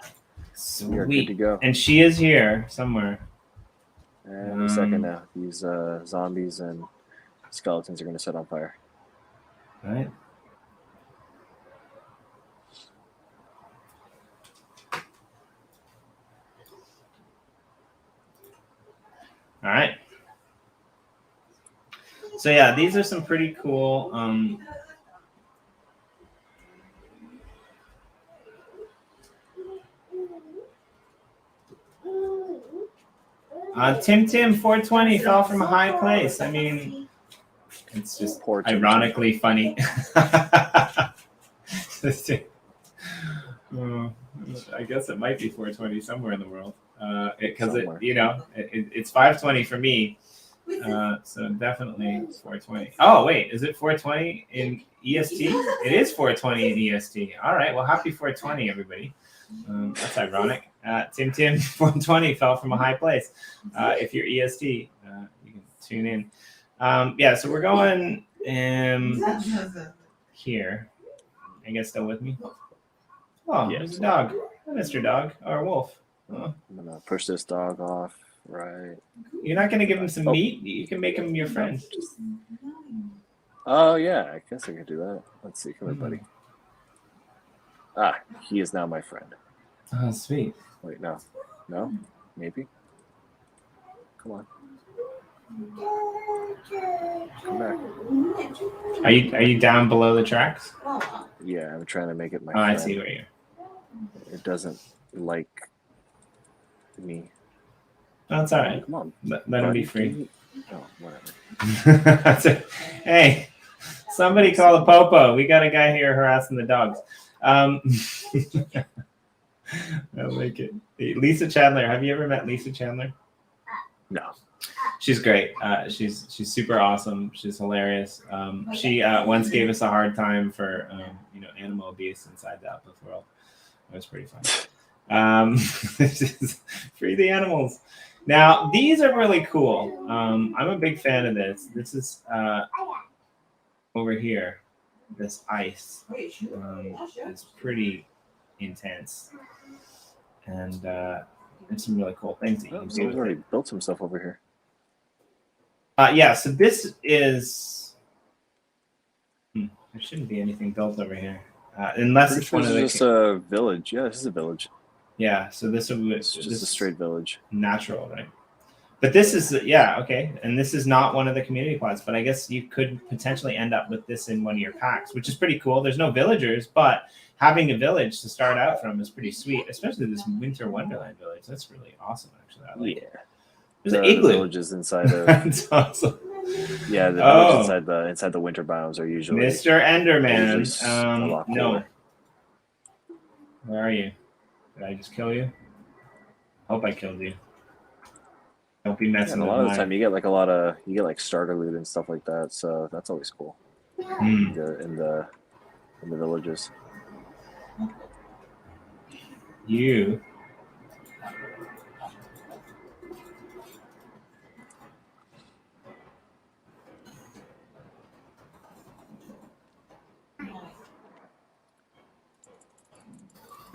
We are good to Sweet. go. And she is here somewhere. Any second now, these zombies and skeletons are going to set on fire. Right. All right. So yeah, these are some pretty cool. Tim 420 fell from a high place. I mean, it's just Poor Tim ironically funny. I guess it might be 420 somewhere in the world, because it's 520 for me. So definitely 420. Oh wait, is it 420 in EST? It is 420 in EST. All right, well, happy 420, everybody. That's ironic. Tim 420 fell from a high place. If you're EST, you can tune in. Yeah, so we're going here. I guess still with me. Oh, Yes. There's a dog, Mr. Dog or wolf. Oh. I'm gonna push this dog off. Right. You're not gonna give him some meat? You can make him your friend. Oh yeah, I guess I could do that. Let's see, come here, buddy. He is now my friend. Oh, sweet. Wait, no, maybe. Come on. Come back. Are you down below the tracks? Yeah, I'm trying to make it my Oh, friend. I see where you're. It doesn't like me. Oh, it's all right. Come on. Let him be free. Oh, whatever. Hey, somebody call a popo. We got a guy here harassing the dogs. I like it. Lisa Chandler. Have you ever met Lisa Chandler? No. She's great. She's super awesome. She's hilarious. She once gave us a hard time for animal abuse inside the Uplift World. It was pretty fun. Free the animals. Now these are really cool. I'm a big fan of this. This is over here. This ice is pretty intense, and there's some really cool things that you can do. Someone's already built some stuff over here. Yeah, so this is. There shouldn't be anything built over here, unless it's one of the. Just a village. Yeah, this is a village. Yeah, so this is just a straight village. Natural, right? But this is okay, and this is not one of the community pods. But I guess you could potentially end up with this in one of your packs, which is pretty cool. There's no villagers, but having a village to start out from is pretty sweet, especially this Winter Wonderland village. That's really awesome, actually. I like it. There's an igloo. The villages inside of. That's awesome. Yeah, the villages inside the winter biomes are usually. Mr. Enderman. A lot cooler. No. Where are you? Did I just kill you? Hope I killed you. Don't be messing with a lot of the time you get like starter loot and stuff like that, so that's always cool. In the villages. You.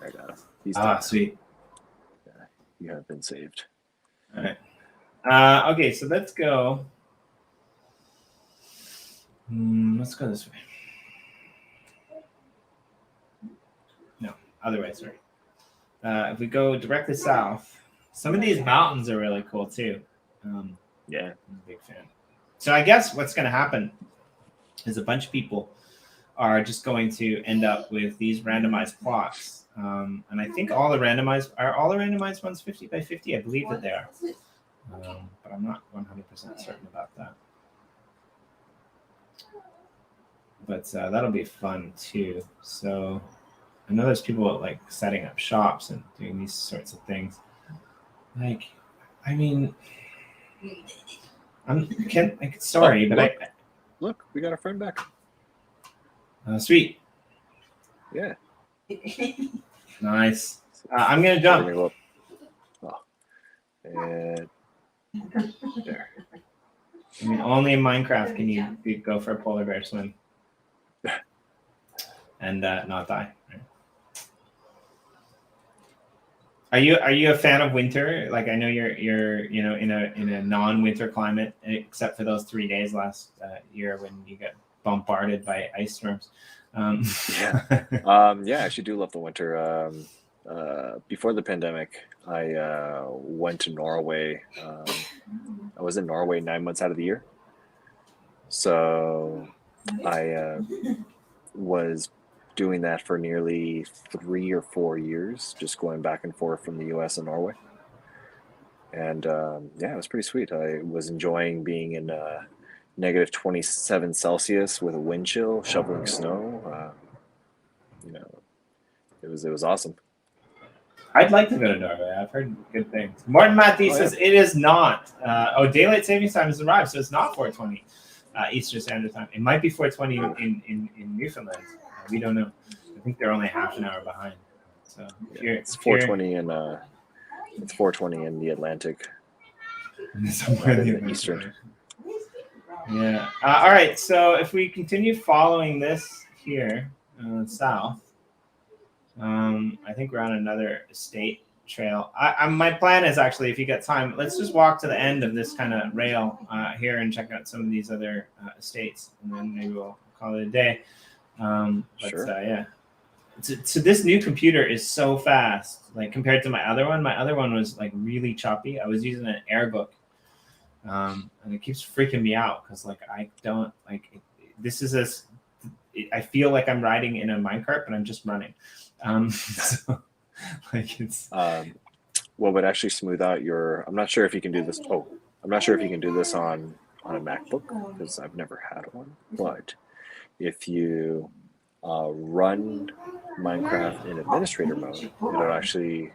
I got him. He's dead. Sweet. Yeah, you have been saved. All right. Okay, so let's go. Let's go this way. No, other way, sorry. If we go directly south, some of these mountains are really cool too. Yeah. I'm a big fan. So I guess what's going to happen is a bunch of people are just going to end up with these randomized plots. And I think all the randomized ones 50 by 50? I believe that they are. But I'm not 100% certain about that. But that'll be fun too. So I know there's people like setting up shops and doing these sorts of things. Like, I mean, sorry, but look, we got our friend back. Sweet. Yeah. Nice. I'm gonna jump. We're gonna go up. Oh. And there. I mean, only in Minecraft can you go for a polar bear swim and not die. Right? Are you a fan of winter? Like, I know you're in a non-winter climate, except for those 3 days last year when you got bombarded by ice storms. Yeah. I actually do love the winter. Before the pandemic, I went to Norway. I was in Norway 9 months out of the year. So I was doing that for nearly 3 or 4 years, just going back and forth from the US and Norway. And it was pretty sweet. I was enjoying being in negative 27 Celsius with a wind chill, shoveling snow. It was awesome. I'd like to go to Norway. I've heard good things. Morton Matthew says it is not. Daylight savings time has arrived, so it's not 4:20 Eastern Standard Time. It might be 4:20 in Newfoundland. We don't know. I think they're only half an hour behind. So it's 4:20 it's 4:20 in the Atlantic. Somewhere in the Eastern. Yeah. All right. So if we continue following this here south. I think we're on another estate trail. My plan is actually, if you get time, let's just walk to the end of this kind of rail here and check out some of these other estates, and then maybe we'll call it a day. Sure. So this new computer is so fast, like compared to my other one. My other one was like really choppy. I was using an AirBook, and it keeps freaking me out because like I don't like it. This is I feel like I'm riding in a minecart, but I'm just running. So like it's what would actually smooth out your, I'm not sure if you can do this. I'm not sure if you can do this on a MacBook because I've never had one, but if you run Minecraft in administrator mode, it'll actually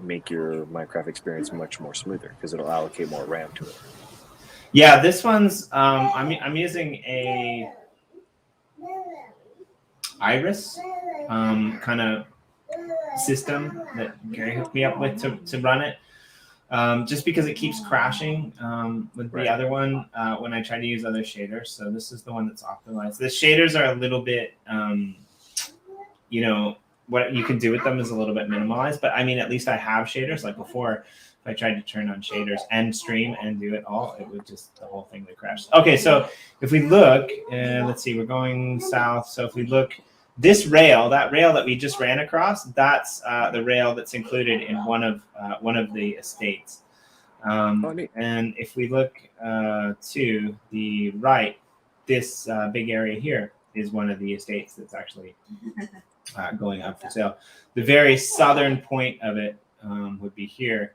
make your Minecraft experience much more smoother because it'll allocate more RAM to it. Yeah, this one's I'm using a Iris kind of system that Gary hooked me up with to run it, just because it keeps crashing with the other one when I try to use other shaders. So this is the one that's optimized. The shaders are a little bit, what you can do with them is a little bit minimalized, but I mean, at least I have shaders. Like before, if I tried to turn on shaders and stream and do it all, it would just, the whole thing would crash. Okay, so if we look, let's see, we're going south. So if we look, this rail, that rail that we just ran across, that's the rail that's included in one of the estates. And if we look to the right, this big area here is one of the estates that's actually going up for sale. The very southern point of it would be here.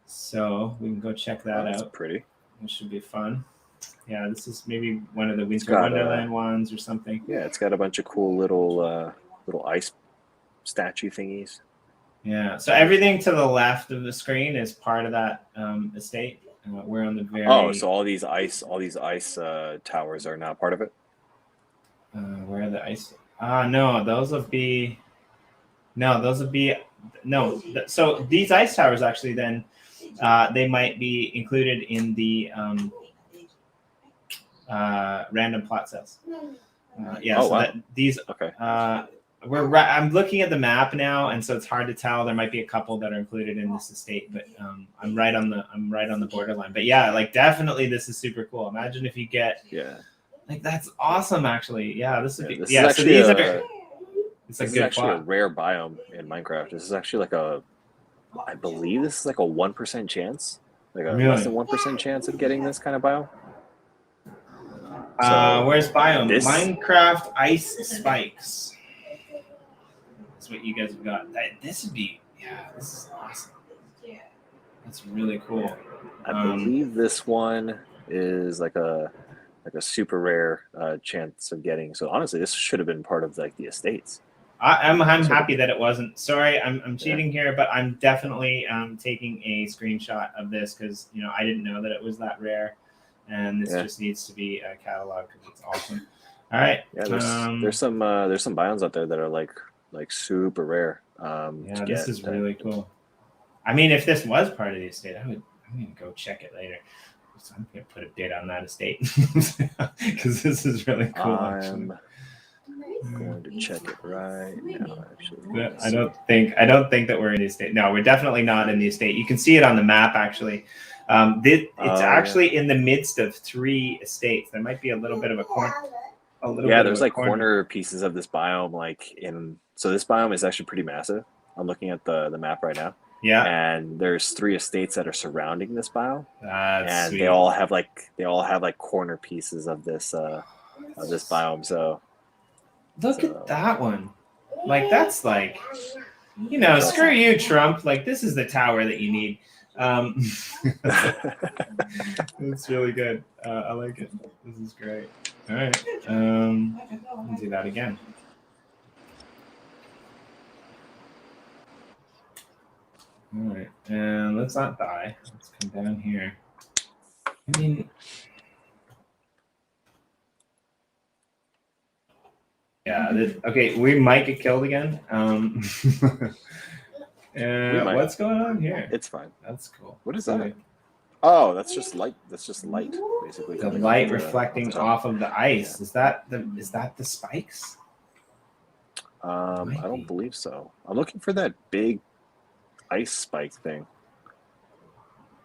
So we can go check that out. That's pretty. It should be fun. Yeah, this is maybe one of the Winter Wonderland ones or something. Yeah, it's got a bunch of cool little ice statue thingies. Yeah, so everything to the left of the screen is part of that estate. We're on the very. Oh, so all these ice towers are now part of it. Where are the ice? No, those would be. No. So these ice towers actually then, they might be included in the random plot cells. I'm looking at the map now, and so it's hard to tell. There might be a couple that are included in this estate, but I'm right on the borderline. But yeah, like definitely this is super cool. Imagine if you get like that's awesome actually. Yeah, this would be this is actually it's a this good is actually plot. a rare biome in Minecraft. This is actually I believe this is like a 1% chance, like a less than 1% chance of getting this kind of biome. So where's biome? Minecraft ice spikes. That's what you guys have got. This would be, this is awesome. That's really cool. I believe this one is like a like a super rare chance of getting. So honestly, this should have been part of like the estates. I'm So happy that it wasn't. Sorry, I'm cheating here, but I'm definitely taking a screenshot of this because I didn't know that it was that rare, and this just needs to be cataloged because it's awesome. All right. Yeah, there's some biomes out there that are like super rare. Yeah, this is really cool. I mean, if this was part of the estate, I'm gonna go check it later. So I'm gonna put a bid on that estate because this is really cool. I'm going to check it right now. Actually, I don't think that we're in the estate. No, we're definitely not in the estate. You can see it on the map actually. It's actually in the midst of 3 estates. There might be a little bit of a corner. There's like corner pieces of this biome, so this biome is actually pretty massive. I'm looking at the map right now. Yeah, and there's 3 estates that are surrounding this biome, and sweet. they all have like corner pieces of this biome. So look at that one. Like that's like, screw you, Trump. Like this is the tower that you need. It's really good. I like it. This is great. All right. Let's do that again. All right, and let's not die. Let's come down here. I mean, yeah. Okay, we might get killed again. What's going on here? It's fine. That's cool. What is that? Oh, that's just light. That's just light, basically. The light reflecting off of the ice. Yeah. Is that the spikes? I don't believe so. I'm looking for that big ice spike thing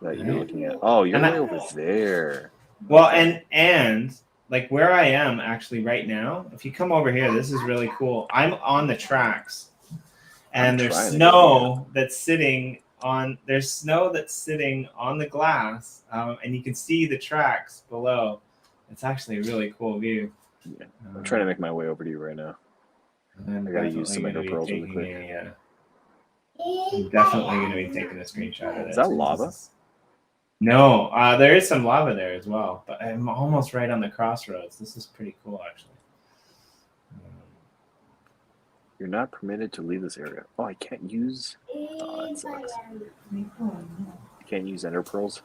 that you're looking at. Oh, you're way over there. Well, and like where I am actually right now, if you come over here, this is really cool. I'm on the tracks, and there's snow that's sitting on the glass, and you can see the tracks below. It's actually a really cool view. Yeah, I'm trying to make my way over to you right now. I gotta use some ender pearls really quick. I'm definitely going to be taking a screenshot of this. Is that lava? No, there is some lava there as well, but I'm almost right on the crossroads. This is pretty cool, actually. You're not permitted to leave this area. Oh, I can't use... Oh, that sucks. You can't use ender pearls?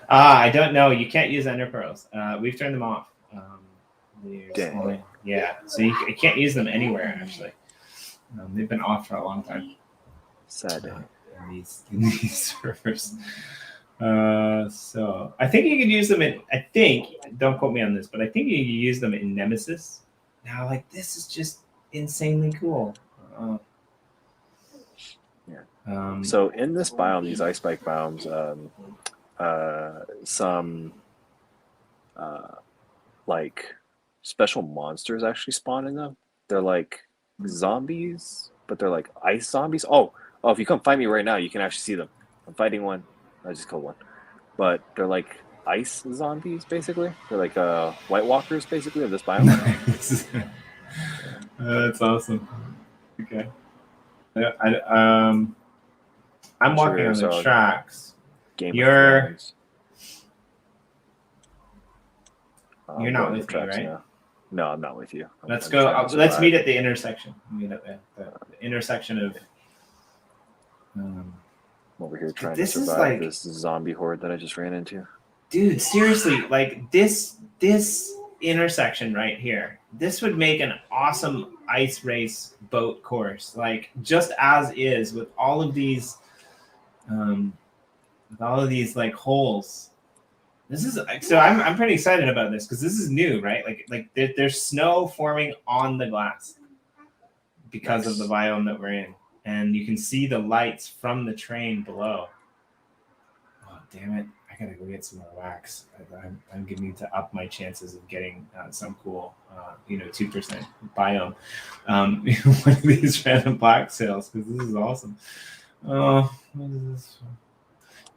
I don't know. You can't use ender pearls. We've turned them off. Dang. Yeah, so you can't use them anywhere, actually. They've been off for a long time. Sad. In these servers. So I think you can use them in. Don't quote me on this, but I think you can use them in Nemesis. Now, like this is just insanely cool. So in this biome, these ice spike biomes, some like special monsters actually spawn in them. They're like zombies, but they're like ice zombies. Oh, if you come find me right now, you can actually see them. I'm fighting one. I just killed one. But they're like ice zombies, basically. They're like White Walkers, basically, of this biome. That's awesome. Okay. I'm walking on the tracks. You're not with me, right? Now. No, I'm not with you. Let's go. Let's meet at the intersection. Meet at the intersection of. I'm over here trying to survive this zombie horde that I just ran into. Dude, seriously, like this intersection right here, this would make an awesome ice race boat course, like just as is with all of these like holes. This is so I'm pretty excited about this because this is new, right? Like there's snow forming on the glass because of the biome that we're in, and you can see the lights from the train below. Oh damn it! I gotta go get some more wax. I'm going to up my chances of getting some cool, 2% biome. One of these random black sales because this is awesome. Oh, what is this?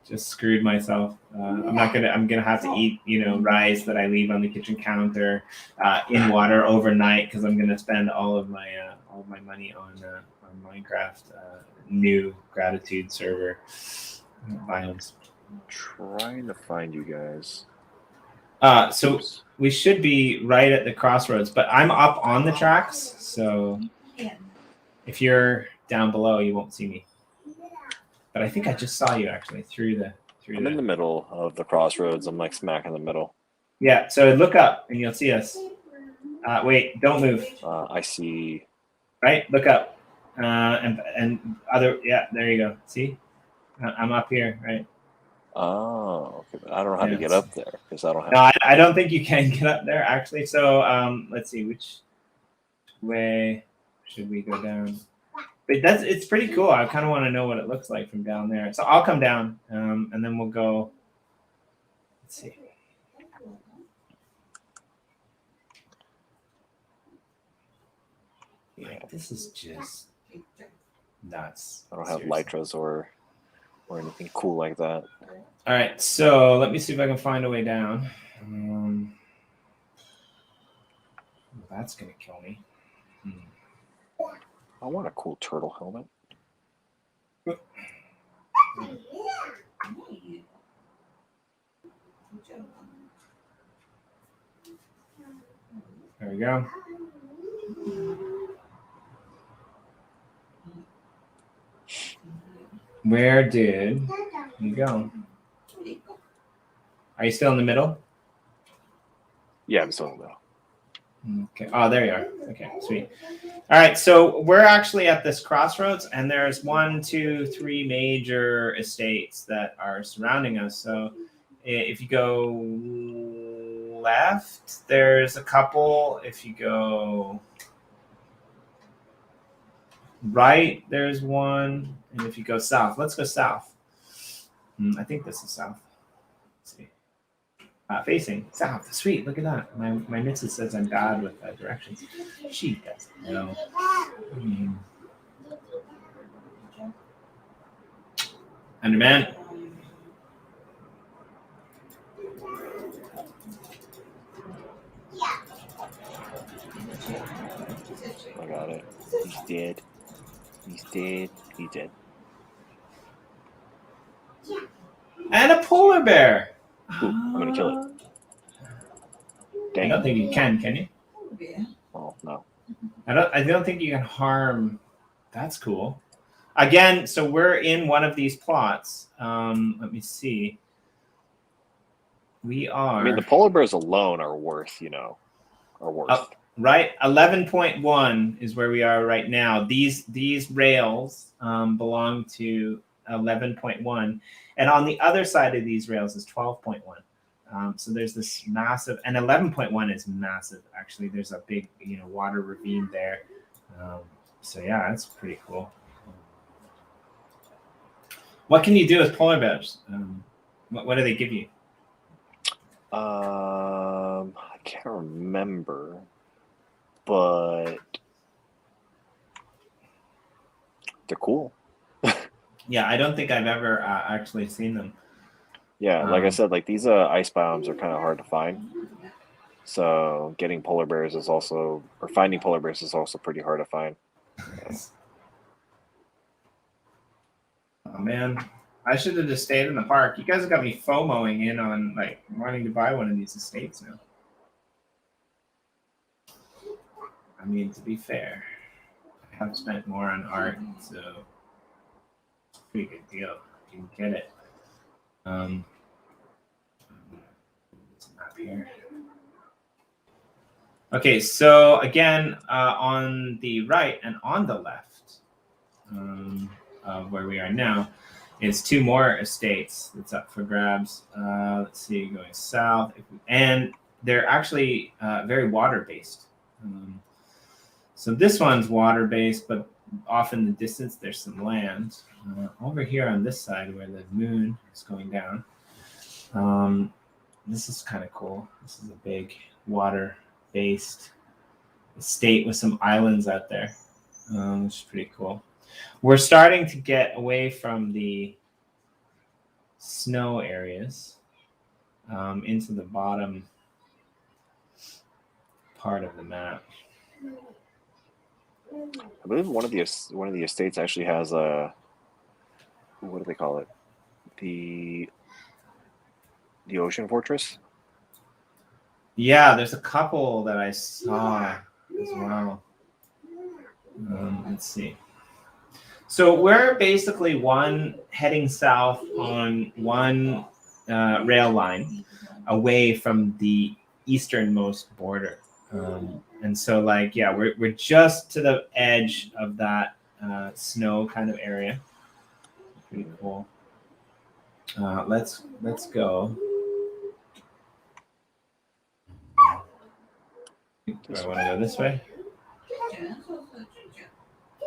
Just screwed myself. I'm gonna have to eat, rice that I leave on the kitchen counter in water overnight because I'm gonna spend all of my money on Minecraft new gratitude server biomes. I'm trying to find you guys. So Oops. we should be right at the crossroads, but I'm up on the tracks, so if you're down below, you won't see me. But I think I just saw you actually through I'm in the middle of the crossroads. I'm like smack in the middle. Yeah, so look up and you'll see us. Wait, don't move. I see. Right, look up. And other, yeah, there you go. See, I'm up here, right? Oh, okay. But I don't know how to Yeah. get up there because I don't have. No, I don't think you can get up there actually. So let's see, which way should we go down? But it's pretty cool. I kind of want to know what it looks like from down there. So I'll come down, and then we'll go. Let's see. Yeah. Like, this is just nuts. I don't have Seriously. lytras or anything cool like that. All right, so let me see if I can find a way down. That's gonna kill me. I want a cool turtle helmet. There we go. Where did you go? Are you still in the middle? Yeah, I'm still in the middle. Okay. Oh, there you are. Okay, sweet. All right, so we're actually at this crossroads, and there's 1, 2, 3 major estates that are surrounding us. So if you go left, there's a couple. If you go right, there's one. And if you go south, let's go south. I think this is south. Let's see. Facing south. Sweet, look at that. My missus says I'm bad with directions. She doesn't know. Underman. I got it. He's dead. He's dead. He's dead. And a polar bear. Ooh, I'm gonna kill it. I Dang. don't think you can you? Oh no. I don't think you can harm. That's cool. Again, so we're in one of these plots. Let me see. We are. I mean, the polar bears alone are worth, are worth. Right, 11.1 is where we are right now. These rails belong to 11.1, and on the other side of these rails is 12.1. So there's this massive, and 11.1 is massive. Actually, there's a big water ravine there. So yeah, that's pretty cool. What can you do with polar bears? What do they give you? I can't remember, but they're cool. Yeah, I don't think I've ever actually seen them. Yeah, like I said, like these ice biomes are kind of hard to find. So finding polar bears is also pretty hard to find. Oh man, I should have just stayed in the park. You guys have got me FOMOing in on like wanting to buy one of these estates now. I mean, to be fair, I have spent more on art, so it's a pretty good deal. You can get it. It's up here. Okay, so again, on the right and on the left of where we are now is 2 more estates that's up for grabs. Let's see, going south. And they're actually very water-based. So this one's water-based, but off in the distance, there's some land. Over here on this side where the moon is going down, this is kind of cool. This is a big water-based estate with some islands out there, which is pretty cool. We're starting to get away from the snow areas into the bottom part of the map. I believe one of the estates actually has a what do they call it? The ocean fortress. Yeah, there's a couple that I saw as well. Let's see. So we're basically heading south on one rail line away from the easternmost border. And so like, yeah, we're just to the edge of that snow kind of area. Pretty cool. Let's go. Do I want to go this way?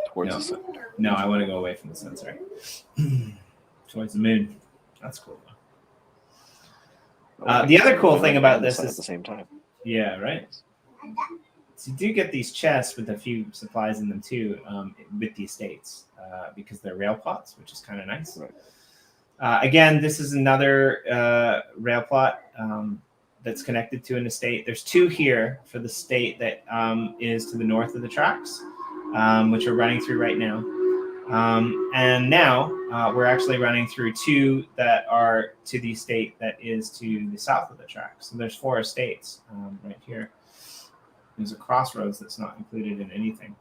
Towards the sun. No, I want to go away from the sun, sorry. Towards the moon. That's cool though. The other cool thing about this is at the same time. Yeah, right. So you do get these chests with a few supplies in them too, with the estates, because they're rail plots, which is kind of nice. Right. Again, this is another rail plot that's connected to an estate. There's two here for the state that is to the north of the tracks, which we're running through right now. And now we're actually running through two that are to the estate that is to the south of the tracks. So there's 4 estates right here. There's a crossroads that's not included in anything.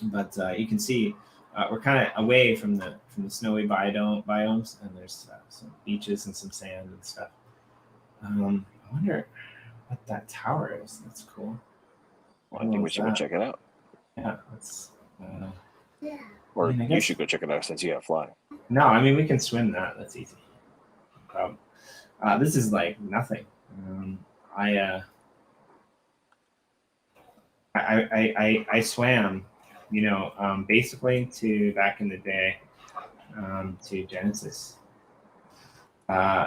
But you can see we're kind of away from the snowy biomes, and there's some beaches and some sand and stuff. I wonder what that tower is. That's cool. Well, I think we should go check it out. Yeah, let's. Or you should go check it out since you have fly. No, I mean we can swim that. That's easy. This is like nothing. I swam, basically to back in the day, to Genesis,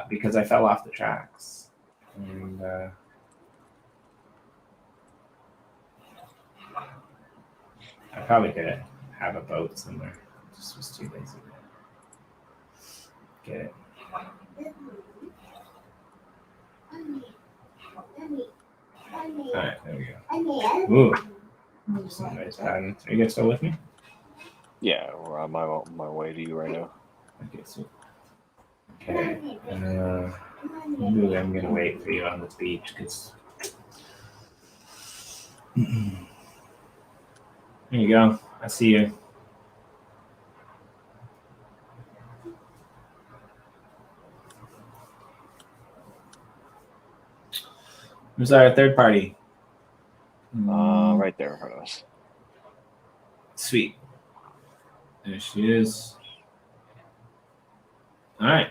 because I fell off the tracks, and I probably could have a boat somewhere. Just was too lazy to get it. All right, there we go. Ooh. Some nice patterns. Are you guys still with me? Yeah, we're on my way to you right now. Okay, so. Okay. Ooh, I'm going to wait for you on this beach because. There you go. I see you. Who's our third party? Right there in front of us. Sweet. There she is. All right.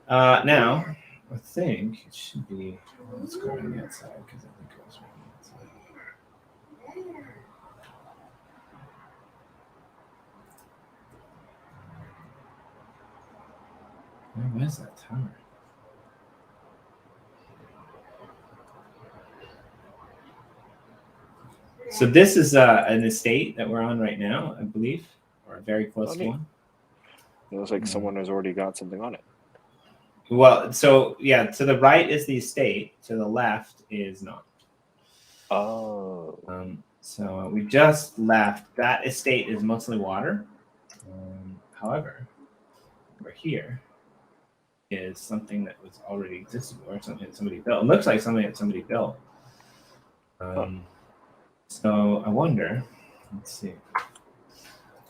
Now, I think it should be. Let's go around the outside because I think it was around the outside. Where was that tower? So this is an estate that we're on right now, I believe, or very close to one. It looks like someone has already got something on it. Well, so yeah, to the right is the estate. To the left is not. Oh. So we just left. That estate is mostly water. However, over here is something that was already existing, or something that somebody built. It looks like something that somebody built. So I wonder, let's see.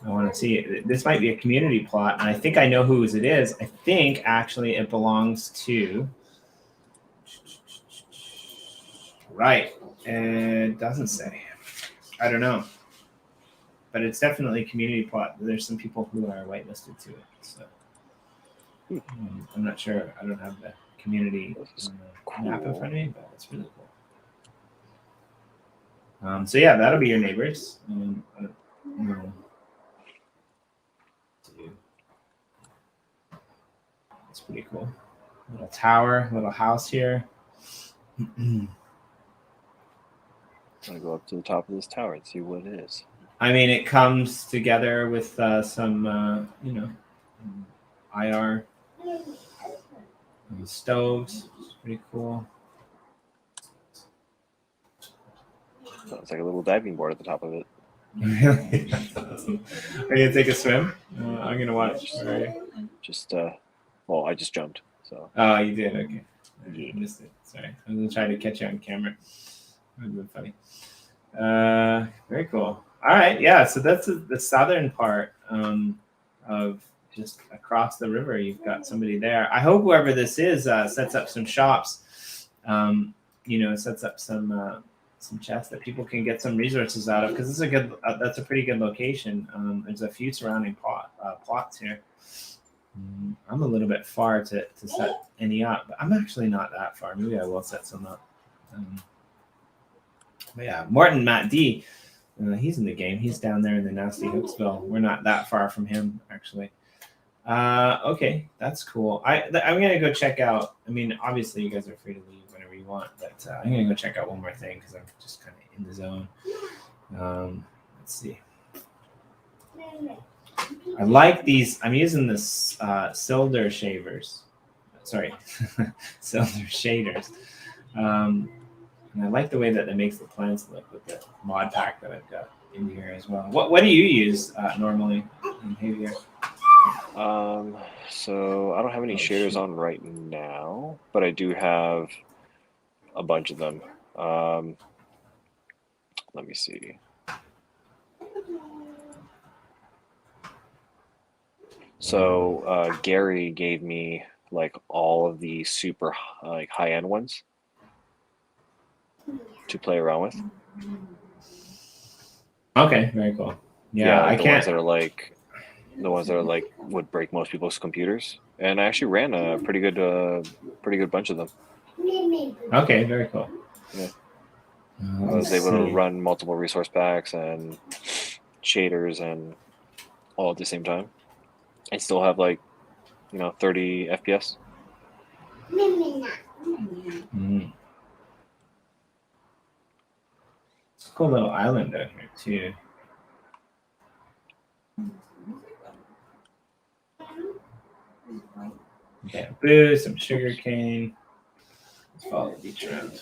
I want to see, this might be a community plot, and I think I know whose it is. I think actually it belongs to, right, it doesn't say. I don't know. But it's definitely a community plot. There's some people who are whitelisted to it. So I'm not sure. I don't have the community map in front of me, but it's really cool. So yeah, that'll be your neighbors. It's pretty cool. Little tower, little house here. I'm gonna go up to the top of this tower and see what it is. I mean, it comes together with some, IR stoves. It's pretty cool. It's like a little diving board at the top of it. Really? That's awesome. Are you gonna take a swim? I'm gonna watch. Just well, I just jumped. So. Oh, you did. Okay. I missed it. Sorry. I was going to try to catch you on camera. That would have been funny. Very cool. All right. Yeah. So that's the southern part of just across the river. You've got somebody there. I hope whoever this is sets up some shops, sets up some chests that people can get some resources out of, because this is that's a pretty good location. There's a few surrounding plots here. I'm a little bit far to set any up, but I'm actually not that far. Maybe I will set some up. But yeah, Morton Matt D, he's in the game. He's down there in the nasty Hooksville. We're not that far from him, actually. Okay, that's cool. I'm gonna go check out. I mean, obviously, you guys are free to leave whenever you want, but I'm gonna go check out one more thing because I'm just kind of in the zone. Let's see. I like these. I'm using this Silder shavers. Sorry, Silder shaders. And I like the way that it makes the plants look with the mod pack that I've got in here as well. What do you use normally in Javier? So I don't have any shaders on right now, but I do have a bunch of them. Let me see. So Gary gave me like all of the super like high-end ones to play around with. Okay, very cool. Yeah, like I can't. The ones that are like would break most people's computers, and I actually ran a pretty good bunch of them. Okay, very cool. Yeah, I was able to run multiple resource packs and shaders and all at the same time. I still have 30 FPS. It's a cool little island out here too. Bamboo, some sugar cane. Let's follow the beach around.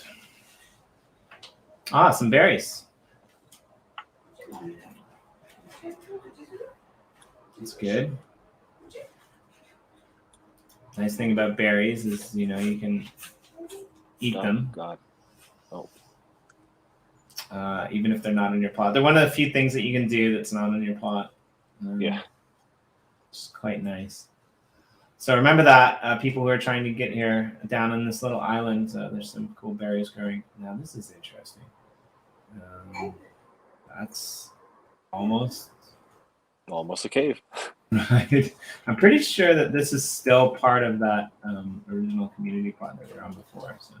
Some berries. That's good. Nice thing about berries is, you can eat them. God. Oh. Even if they're not in your pot. They're one of the few things that you can do that's not in your pot. Yeah. It's quite nice. So remember that, people who are trying to get here down on this little island, there's some cool berries growing. Now, this is interesting. That's almost a cave. Right. I'm pretty sure that this is still part of that original community plot that we were on before. So.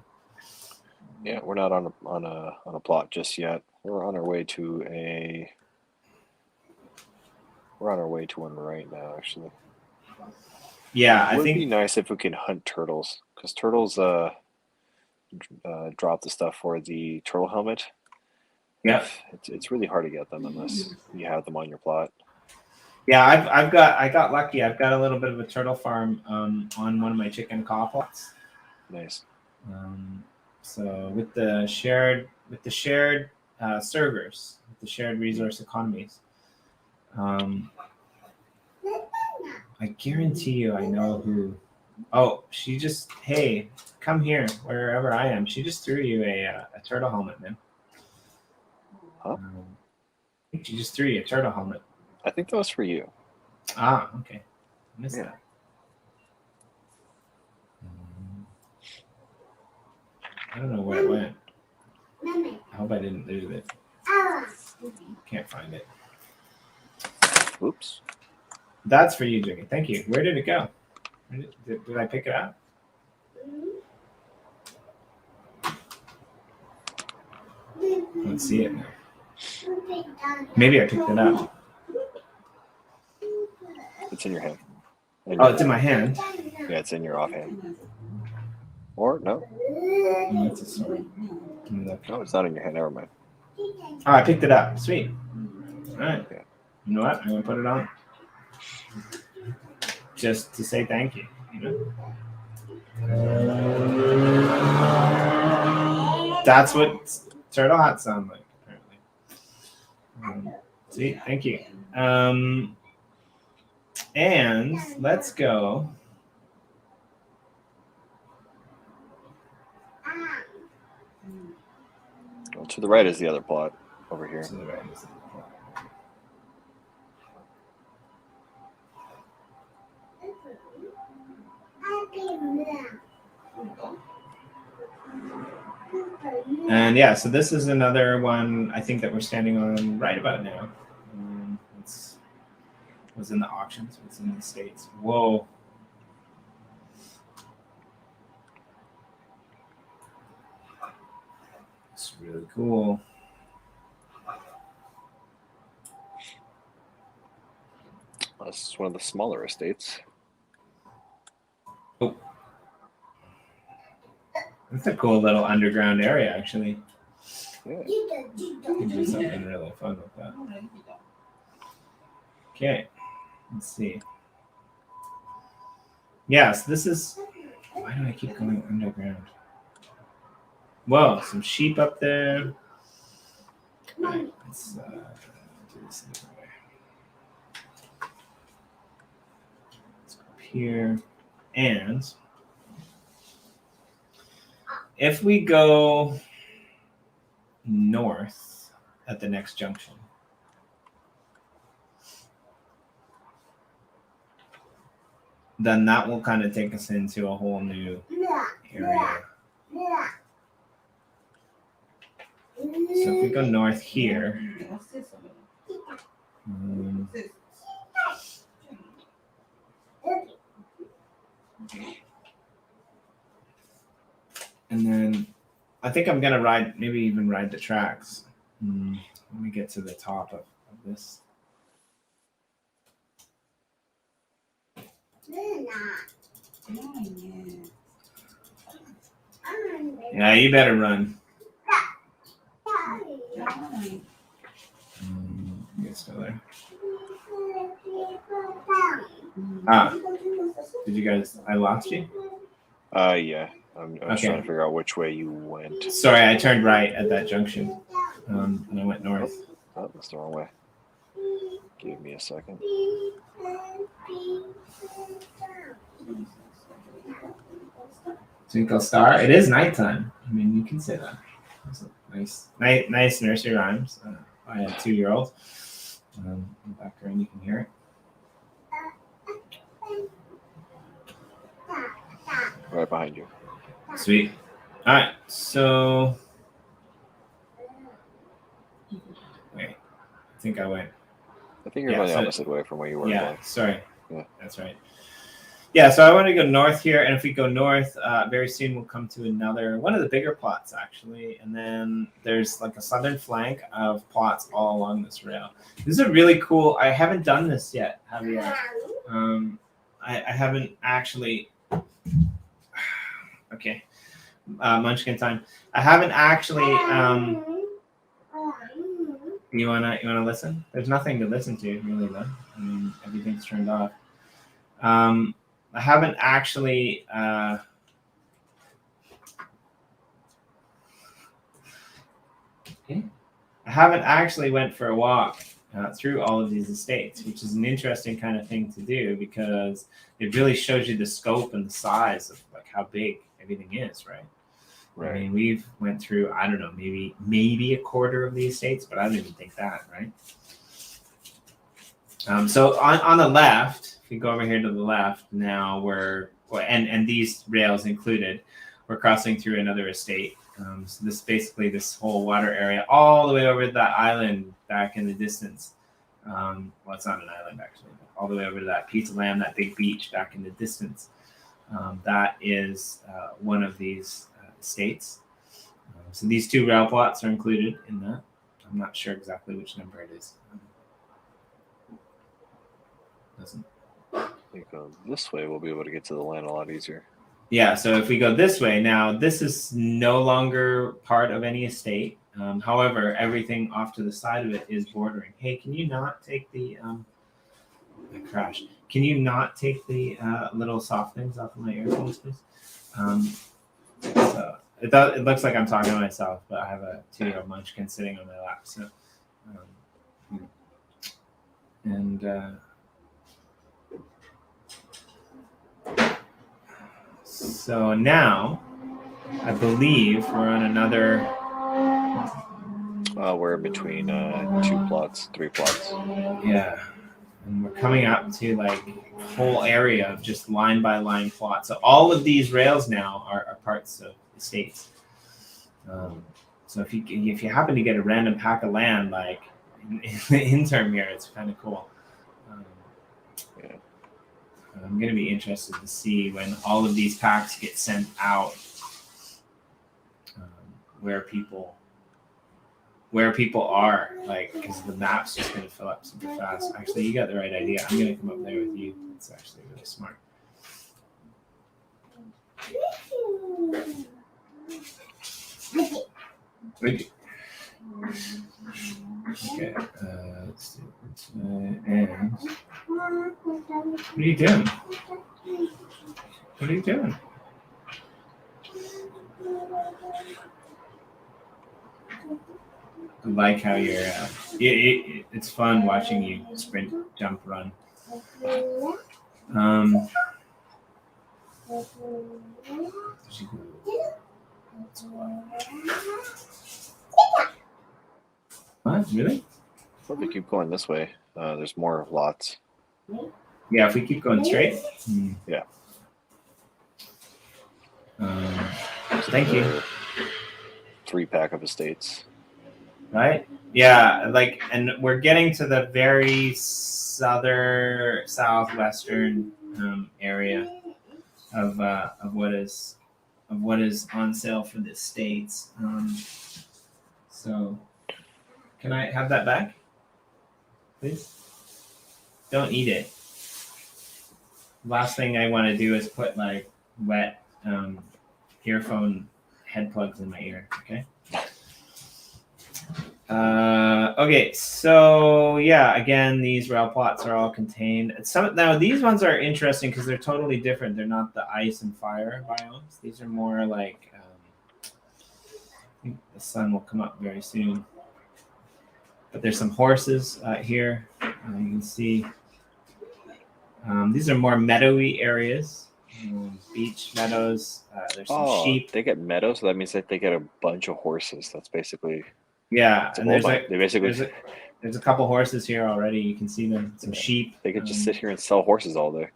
Yeah, we're not on a plot just yet. We're on our way to one right now, actually. Yeah, it would be nice if we could hunt turtles, because turtles drop the stuff for the turtle helmet. Yeah, it's really hard to get them unless you have them on your plot. Yeah, I got lucky. I've got a little bit of a turtle farm on one of my chicken caw plots. Nice. So with the shared servers, with the shared resource economies, I guarantee you I know who. Oh, hey, come here, wherever I am. She just threw you a turtle helmet, man. Huh? I think she just threw you a turtle helmet. I think that was for you. Okay. I missed that. I don't know where it went. I hope I didn't lose it. Can't find it. Oops. That's for you, Jimmy. Thank you. Where did it go? Did I pick it up? Let's see it now. Maybe I picked it up. It's in your hand. It's in my hand? Yeah, it's in your offhand. Or, no. That's a sword. No, it's not in your hand. Never mind. I picked it up. Sweet. All right. Yeah. You know what? I'm going to put it on. Just to say thank you. That's what turtle hats sound like, apparently. Sweet. Thank you. And let's go. To the right is the other plot over here. To the right is the other plot. And yeah, so this is another one I think that we're standing on right about now. It's was in the auctions. It's in the States. Whoa. It's really cool. This is one of the smaller estates. Oh. That's a cool little underground area, actually. Yeah. You can do something really fun with that. Okay, let's see. Yeah, so this is. Why do I keep going underground? Whoa, some sheep up there. All right, let's do this a different way. Let's go up here. And if we go north at the next junction, then that will kind of take us into a whole new area. So if we go north here, and then I think I'm gonna maybe even ride the tracks when we get to the top of this. Yeah, you better run. You're still there. Did you guys? I lost you. Yeah. I'm just trying to figure out which way you went. Sorry, I turned right at that junction, and I went north. Oh, that's the wrong way. Give me a second. Twinkle Star. It is nighttime. I mean, you can say that. Nice nursery rhymes. I have 2-year-olds. In the background, you can hear it. Right behind you. Sweet. All right. So, wait. I think I went. I think you're going the opposite way from where you were. Yeah. Sorry. Yeah. That's right. Yeah, so I want to go north here, and if we go north, very soon we'll come to one of the bigger plots, actually, and then there's like a southern flank of plots all along this rail. This is a really cool. I haven't done this yet, Javier. I haven't actually. Okay, Munchkin time. I haven't actually. You wanna listen? There's nothing to listen to really, though. I mean, everything's turned off. I haven't actually went for a walk through all of these estates, which is an interesting kind of thing to do because it really shows you the scope and the size of like how big everything is, right? Right. I mean, we've went through, I don't know, maybe a quarter of the estates, but I don't even think that, right? So on the left, if you go over here to the left, now and these rails included, we're crossing through another estate. So this whole water area, all the way over to that island back in the distance. Well, it's not an island actually, but all the way over to that piece of land, that big beach back in the distance. That is one of these estates. So these 2 rail plots are included in that. I'm not sure exactly which number it is. Doesn't. If we go this way, we'll be able to get to the land a lot easier. Yeah, so if we go this way, now this is no longer part of any estate. However, everything off to the side of it is bordering. Hey, can you not take the I crashed. Can you not take the little soft things off of my earphones, please? So it looks like I'm talking to myself, but I have a 2-year-old munchkin sitting on my lap. So, so now I believe we're on another We're in between 2 plots, 3 plots. Yeah. And we're coming up to like a whole area of just line by line plots. So all of these rails now are parts of estates. So if you happen to get a random pack of land like in the interim here, it's kind of cool. Yeah. I'm going to be interested to see when all of these packs get sent out, where people are, like, because the map's just going to fill up super fast. Actually, you got the right idea. I'm going to come up there with you. It's actually really smart. Okay. Let's do it. And what are you doing? What are you doing? I like how you're. It's fun watching you sprint, jump, run. What? Really? Well, if we keep going this way, there's more lots. Yeah, if we keep going straight. Yeah. Thank you. 3-pack of estates. Right? Yeah, like, and we're getting to the very southwestern area of what is on sale for the estates. So, can I have that back, please? Don't eat it. Last thing I want to do is put like wet earphone head plugs in my ear. Okay. Okay, so yeah, again, these rail plots are all contained. Now these ones are interesting because they're totally different. They're not the ice and fire biomes. These are more like I think the sun will come up very soon. But there's some horses here. You can see these are more meadowy areas, beach meadows. There's some sheep. They get meadows, so that means that they get a bunch of horses. That's basically. Yeah, and there's a couple horses here already. You can see them. Some sheep. They could just sit here and sell horses all day.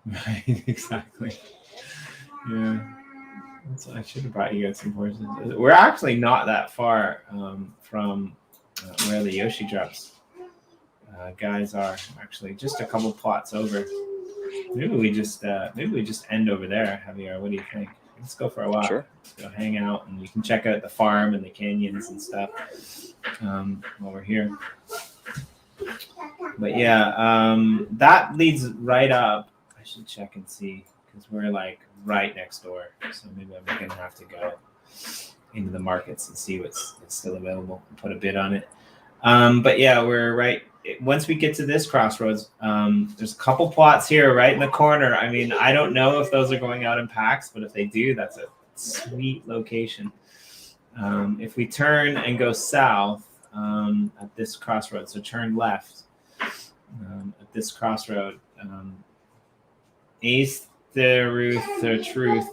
Right, exactly. Yeah, I should have brought you guys some horses. We're actually not that far from where the Yoshi drops guys are. Actually, just a couple plots over. Maybe we just end over there, Javier. What do you think? Let's go for a walk. Sure. Let's go hang out, and you can check out the farm and the canyons and stuff while we're here. But yeah, that leads right up. I should check and see because we're like right next door. So maybe I'm gonna have to go into the markets and see what's still available and put a bid on it. But yeah, we're right. Once we get to this crossroads, there's a couple plots here right in the corner. I mean, I don't know if those are going out in packs, but if they do, that's a sweet location. If we turn and go south at this crossroad, so turn left at this crossroad, Ace, the Truth,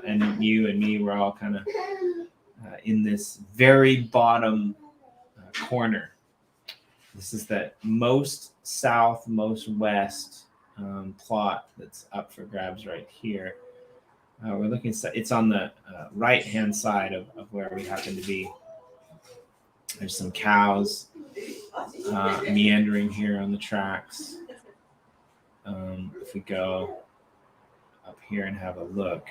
and you and me, we're all kind of in this very bottom corner. This is the most south, most west plot that's up for grabs right here. We're looking. It's on the right-hand side of where we happen to be. There's some cows meandering here on the tracks. If we go up here and have a look,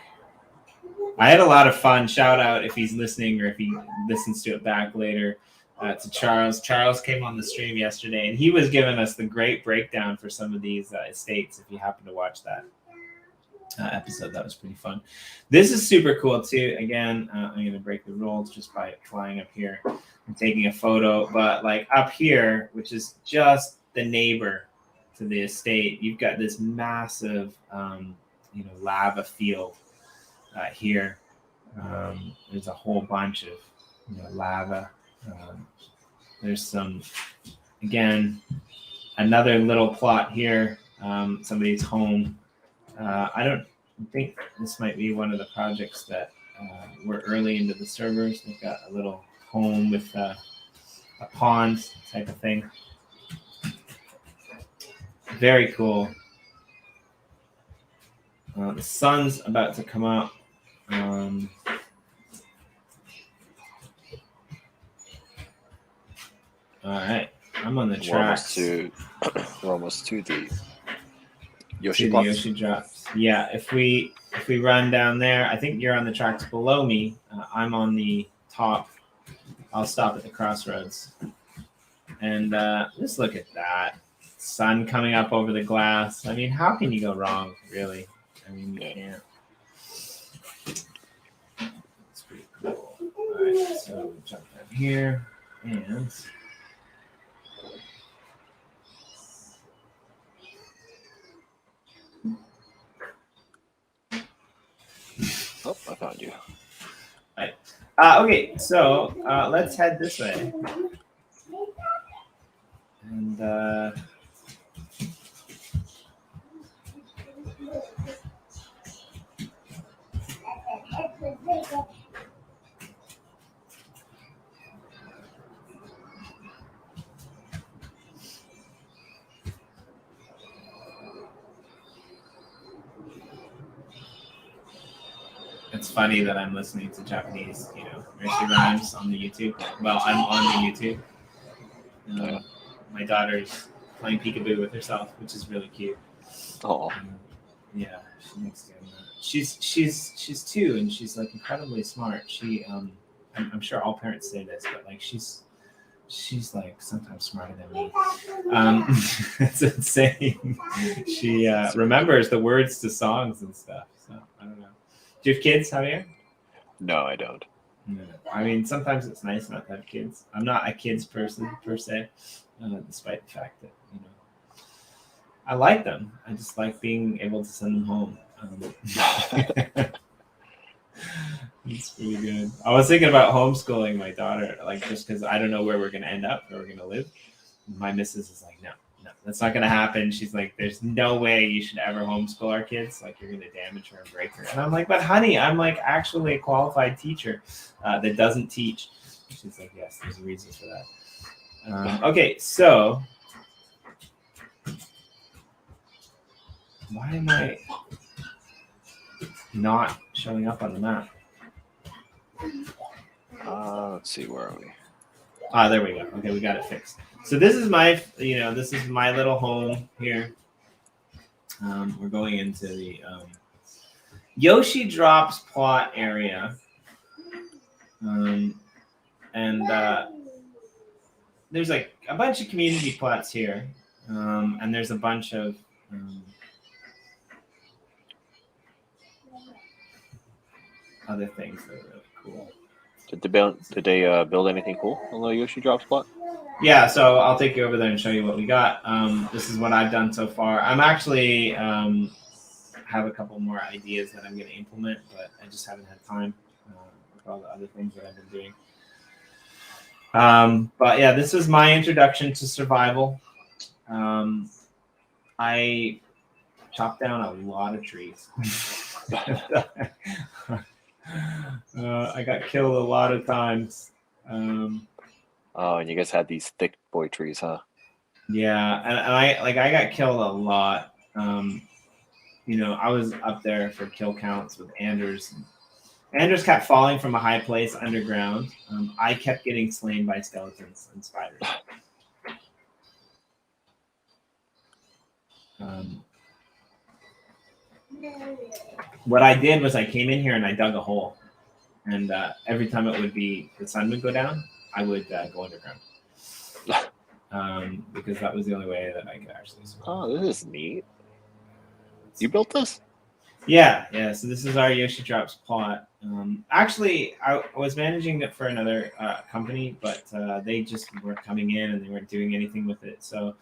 I had a lot of fun. Shout out if he's listening or if he listens to it back later. To Charles. Charles came on the stream yesterday, and he was giving us the great breakdown for some of these estates. If you happen to watch that episode, that was pretty fun. This is super cool too. Again, I'm going to break the rules just by flying up here and taking a photo. But like up here, which is just the neighbor to the estate, you've got this massive, lava field here. There's a whole bunch of lava. There's some, again, another little plot here. Somebody's home. I don't think this might be one of the projects that were early into the servers. They've got a little home with a pond type of thing. Very cool. The sun's about to come up. All right, I'm on the tracks. We're almost to the Yoshi the plots. Yoshi drops. Yeah, if we run down there, I think you're on the tracks below me. I'm on the top. I'll stop at the crossroads. And just look at that. Sun coming up over the glass. I mean, how can you go wrong, really? I mean, you can't. It's pretty cool. All right, so jump down here. And oh, I found you. right. Okay, so let's head this way. And it's funny that I'm listening to Japanese, nursery rhymes on the YouTube. Well, I'm on the YouTube. My daughter's playing peekaboo with herself, which is really cute. Oh, yeah, she makes good. She's 2 and she's like incredibly smart. She I'm sure all parents say this, but like she's like sometimes smarter than me. It's insane. She remembers the words to songs and stuff. So I don't know. Do you have kids, Javier? no, I don't. No. I mean, sometimes it's nice not to have kids. I'm not a kids person per se, despite the fact that I like them. I just like being able to send them home. It's pretty good. I was thinking about homeschooling my daughter, like just because I don't know where we're gonna end up, where we're gonna live. My missus is like, no, that's not gonna happen. She's like, there's no way you should ever homeschool our kids. Like you're gonna damage her and break her. And I'm like, but honey, I'm like actually a qualified teacher that doesn't teach. She's like, yes, there's a reason for that. Okay, so why am I not showing up on the map? Let's see, where are we? There we go. Okay, we got it fixed. So this is my, this is my little home here. We're going into the Yoshi Drops plot area. And there's like a bunch of community plots here. And there's a bunch of other things that are really cool. Did they build anything cool on the Yoshi Drops plot? Yeah, so I'll take you over there and show you what we got. This is what I've done so far. I'm actually have a couple more ideas that I'm going to implement, but I just haven't had time with all the other things that I've been doing. But yeah, this was my introduction to survival. I chopped down a lot of trees. I got killed a lot of times. Oh, and you guys had these thick boy trees, huh? Yeah, and I got killed a lot. I was up there for kill counts with Anders. Anders kept falling from a high place underground. I kept getting slain by skeletons and spiders. What I did was I came in here and I dug a hole. And every time the sun would go down, I would go underground. Because that was the only way that I could actually survive. Oh, this is neat. You built this? Yeah. So this is our Yoshi Drops plot. Actually, I was managing it for another company, but they just weren't coming in and they weren't doing anything with it. So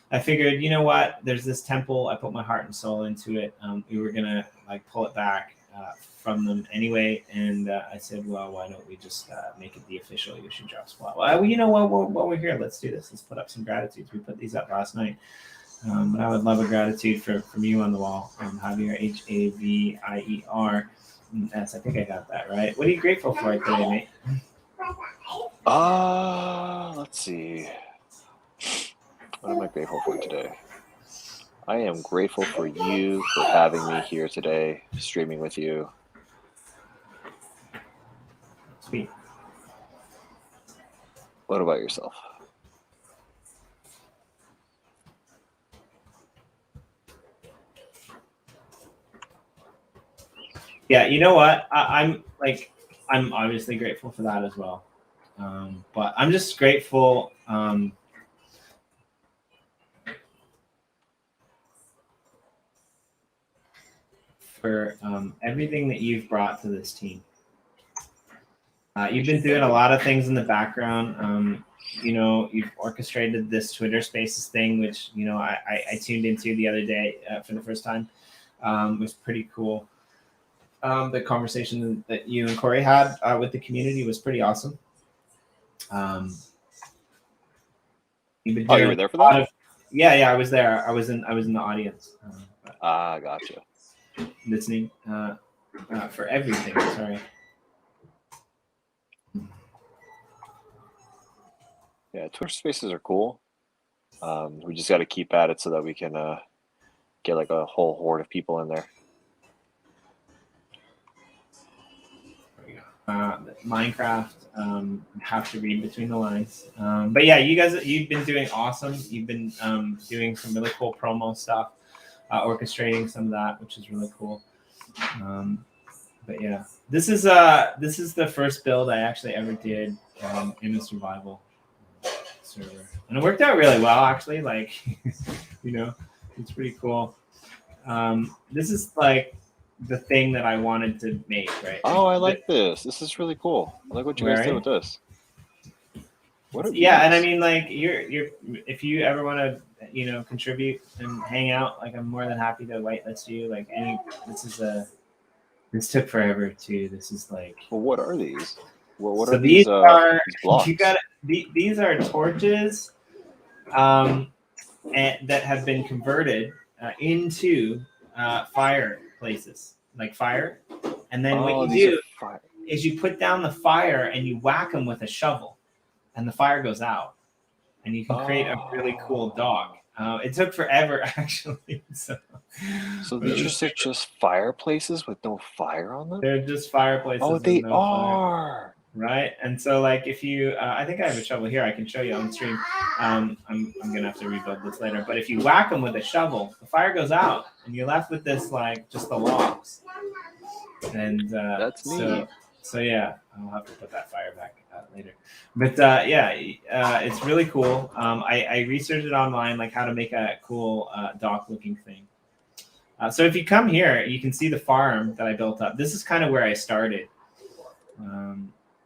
I figured, you know what? There's this temple. I put my heart and soul into it. We were gonna pull it back from them anyway, and I said, well, why don't we just make it the official Yoshi Drops plot? Well, you know what? While we're here, let's do this. Let's put up some gratitudes. We put these up last night. But I would love a gratitude from you on the wall. Javier, Havier. Yes, I think I got that right. What are you grateful for today, mate? Let's see. What am I grateful for today? I am grateful for you for having me here today, streaming with you. Sweet. What about yourself? Yeah, you know what? I'm obviously grateful for that as well. But I'm just grateful for everything that you've brought to this team. You've been doing a lot of things in the background. You've orchestrated this Twitter Spaces thing, which I tuned into the other day for the first time. It was pretty cool. The conversation that you and Corey had with the community was pretty awesome. You've been doing you were there for that? Yeah, I was there. I was in the audience. Gotcha. Listening for everything. Sorry. Yeah, Twitter Spaces are cool. We just got to keep at it so that we can get like a whole horde of people in there. Minecraft, have to read between the lines. But yeah, you've been doing awesome. You've been doing some really cool promo stuff, orchestrating some of that, which is really cool. But yeah, this is the first build I actually ever did in a survival server, and it worked out really well actually. Like, it's pretty cool. This is like the thing that I wanted to make, right? Oh, I like this. This is really cool. I like what you guys did with this. What are these? And I mean, like, you're if you ever want to, contribute and hang out, like, I'm more than happy to whitelist you. Like, this took forever too. This is like. Well, what are these? What so are these blocks? These are torches, and that have been converted into fireplaces, like fire. And then what you do is you put down the fire and you whack them with a shovel, and the fire goes out, and you can create a really cool dog. It took forever, actually. So these are just fireplaces with no fire on them? They're just fireplaces. Oh, they no are. Fire. Right. And so, like, if you, I think I have a shovel here. I can show you on stream. I'm going to have to rebuild this later. But if you whack them with a shovel, the fire goes out, and you're left with this, like, just the logs. And that's neat. So yeah, I'll have to put that fire back later. But it's really cool. I researched it online, like how to make a cool dock-looking thing. So if you come here, you can see the farm that I built up. This is kind of where I started.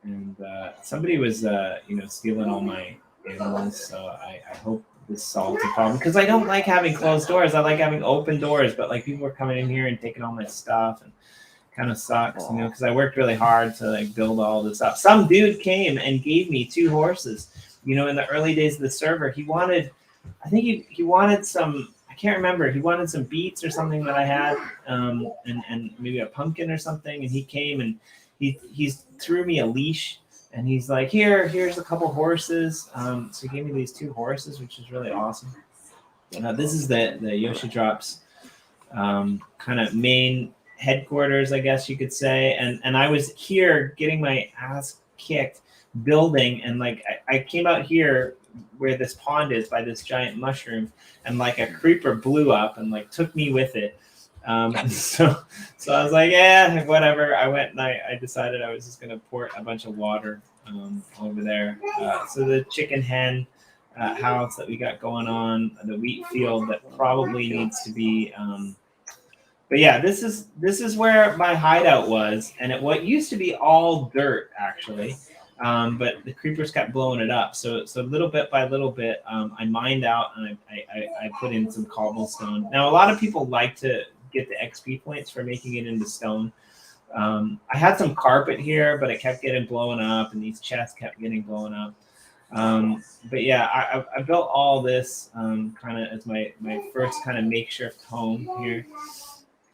And somebody was, stealing all my animals. So I hope this solves the problem, because I don't like having closed doors. I like having open doors, but like people are coming in here and taking all my stuff, and kind of sucks, because I worked really hard to like build all this up. Some dude came and gave me 2 horses. In the early days of the server, he wanted, I think he wanted some, I can't remember. He wanted some beets or something that I had, and maybe a pumpkin or something. And he came and he threw me a leash, and he's like, here's a couple horses. So he gave me these 2 horses, which is really awesome. This is the Yoshi Drops kind of main headquarters, I guess you could say. And I was here getting my ass kicked building, and like I came out here where this pond is by this giant mushroom, and like a creeper blew up and like took me with it. So I was like, yeah, whatever. I went and I decided I was just gonna pour a bunch of water over there. So the chicken hen house that we got going on, the wheat field that probably needs to be but yeah, this is where my hideout was, and what used to be all dirt actually, but the creepers kept blowing it up. So little bit by little bit, I mined out, and I put in some cobblestone. Now a lot of people like to get the XP points for making it into stone. I had some carpet here, but it kept getting blown up, and these chests kept getting blown up. But yeah, I built all this kind of as my first kind of makeshift home here.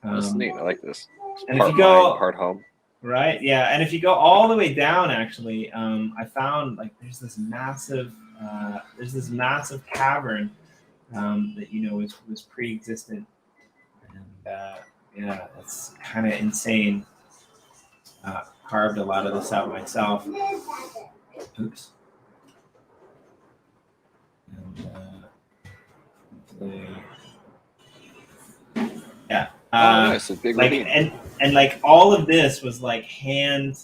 That's neat. I like this. And if you go part home. Right. Yeah. And if you go all the way down, actually, I found like there's this massive cavern that was pre-existent, and yeah, it's kind of insane. Carved a lot of this out myself. Oops. And, yeah. Nice, a big like ravine. and like all of this was like hand,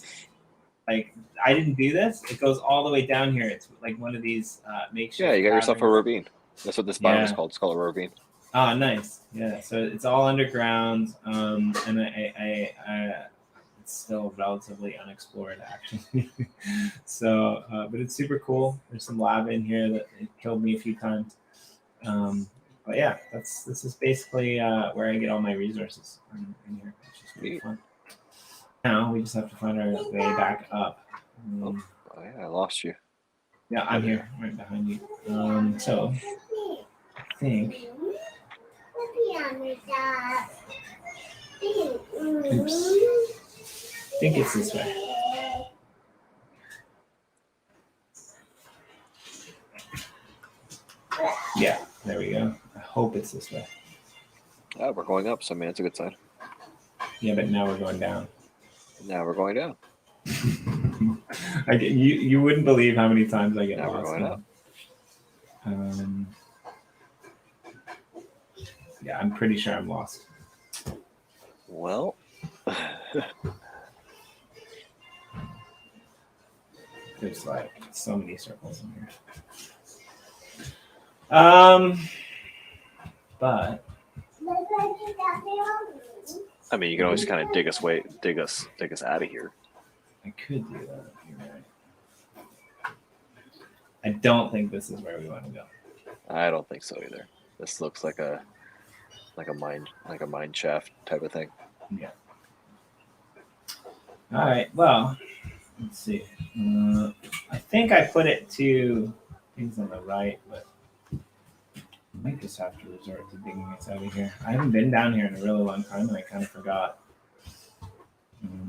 like I didn't do this. It goes all the way down here. It's like one of these makeshift. Yeah, you got yourself a caverns. ravine. That's what this biome is called. It's called a ravine. Oh, nice. Yeah. So it's all underground, and it's still relatively unexplored, actually. So, but it's super cool. There's some lava in here that it killed me a few times. But yeah, this is basically where I get all my resources in here, which is pretty fun. Now we just have to find our way back up. Oh yeah, I lost you. Yeah, I'm here, right behind you. So I think. Oops. I think it's this way. Yeah, there we go. I hope it's this way. Yeah, we're going up, so I mean, it's a good sign. Yeah, but now we're going down. Now we're going down. You wouldn't believe how many times I get now lost. We're going up. Yeah, I'm pretty sure I'm lost. Well, there's like so many circles in here. But I mean, you can always kind of dig us out of here. I could do that. You're right. I don't think this is where we want to go. I don't think so either. This looks like a mine shaft type of thing. Yeah. All right. Well, let's see. I think I put it to things on the right, but I might just have to resort to digging us out of here. I haven't been down here in a really long time, and I kind of forgot.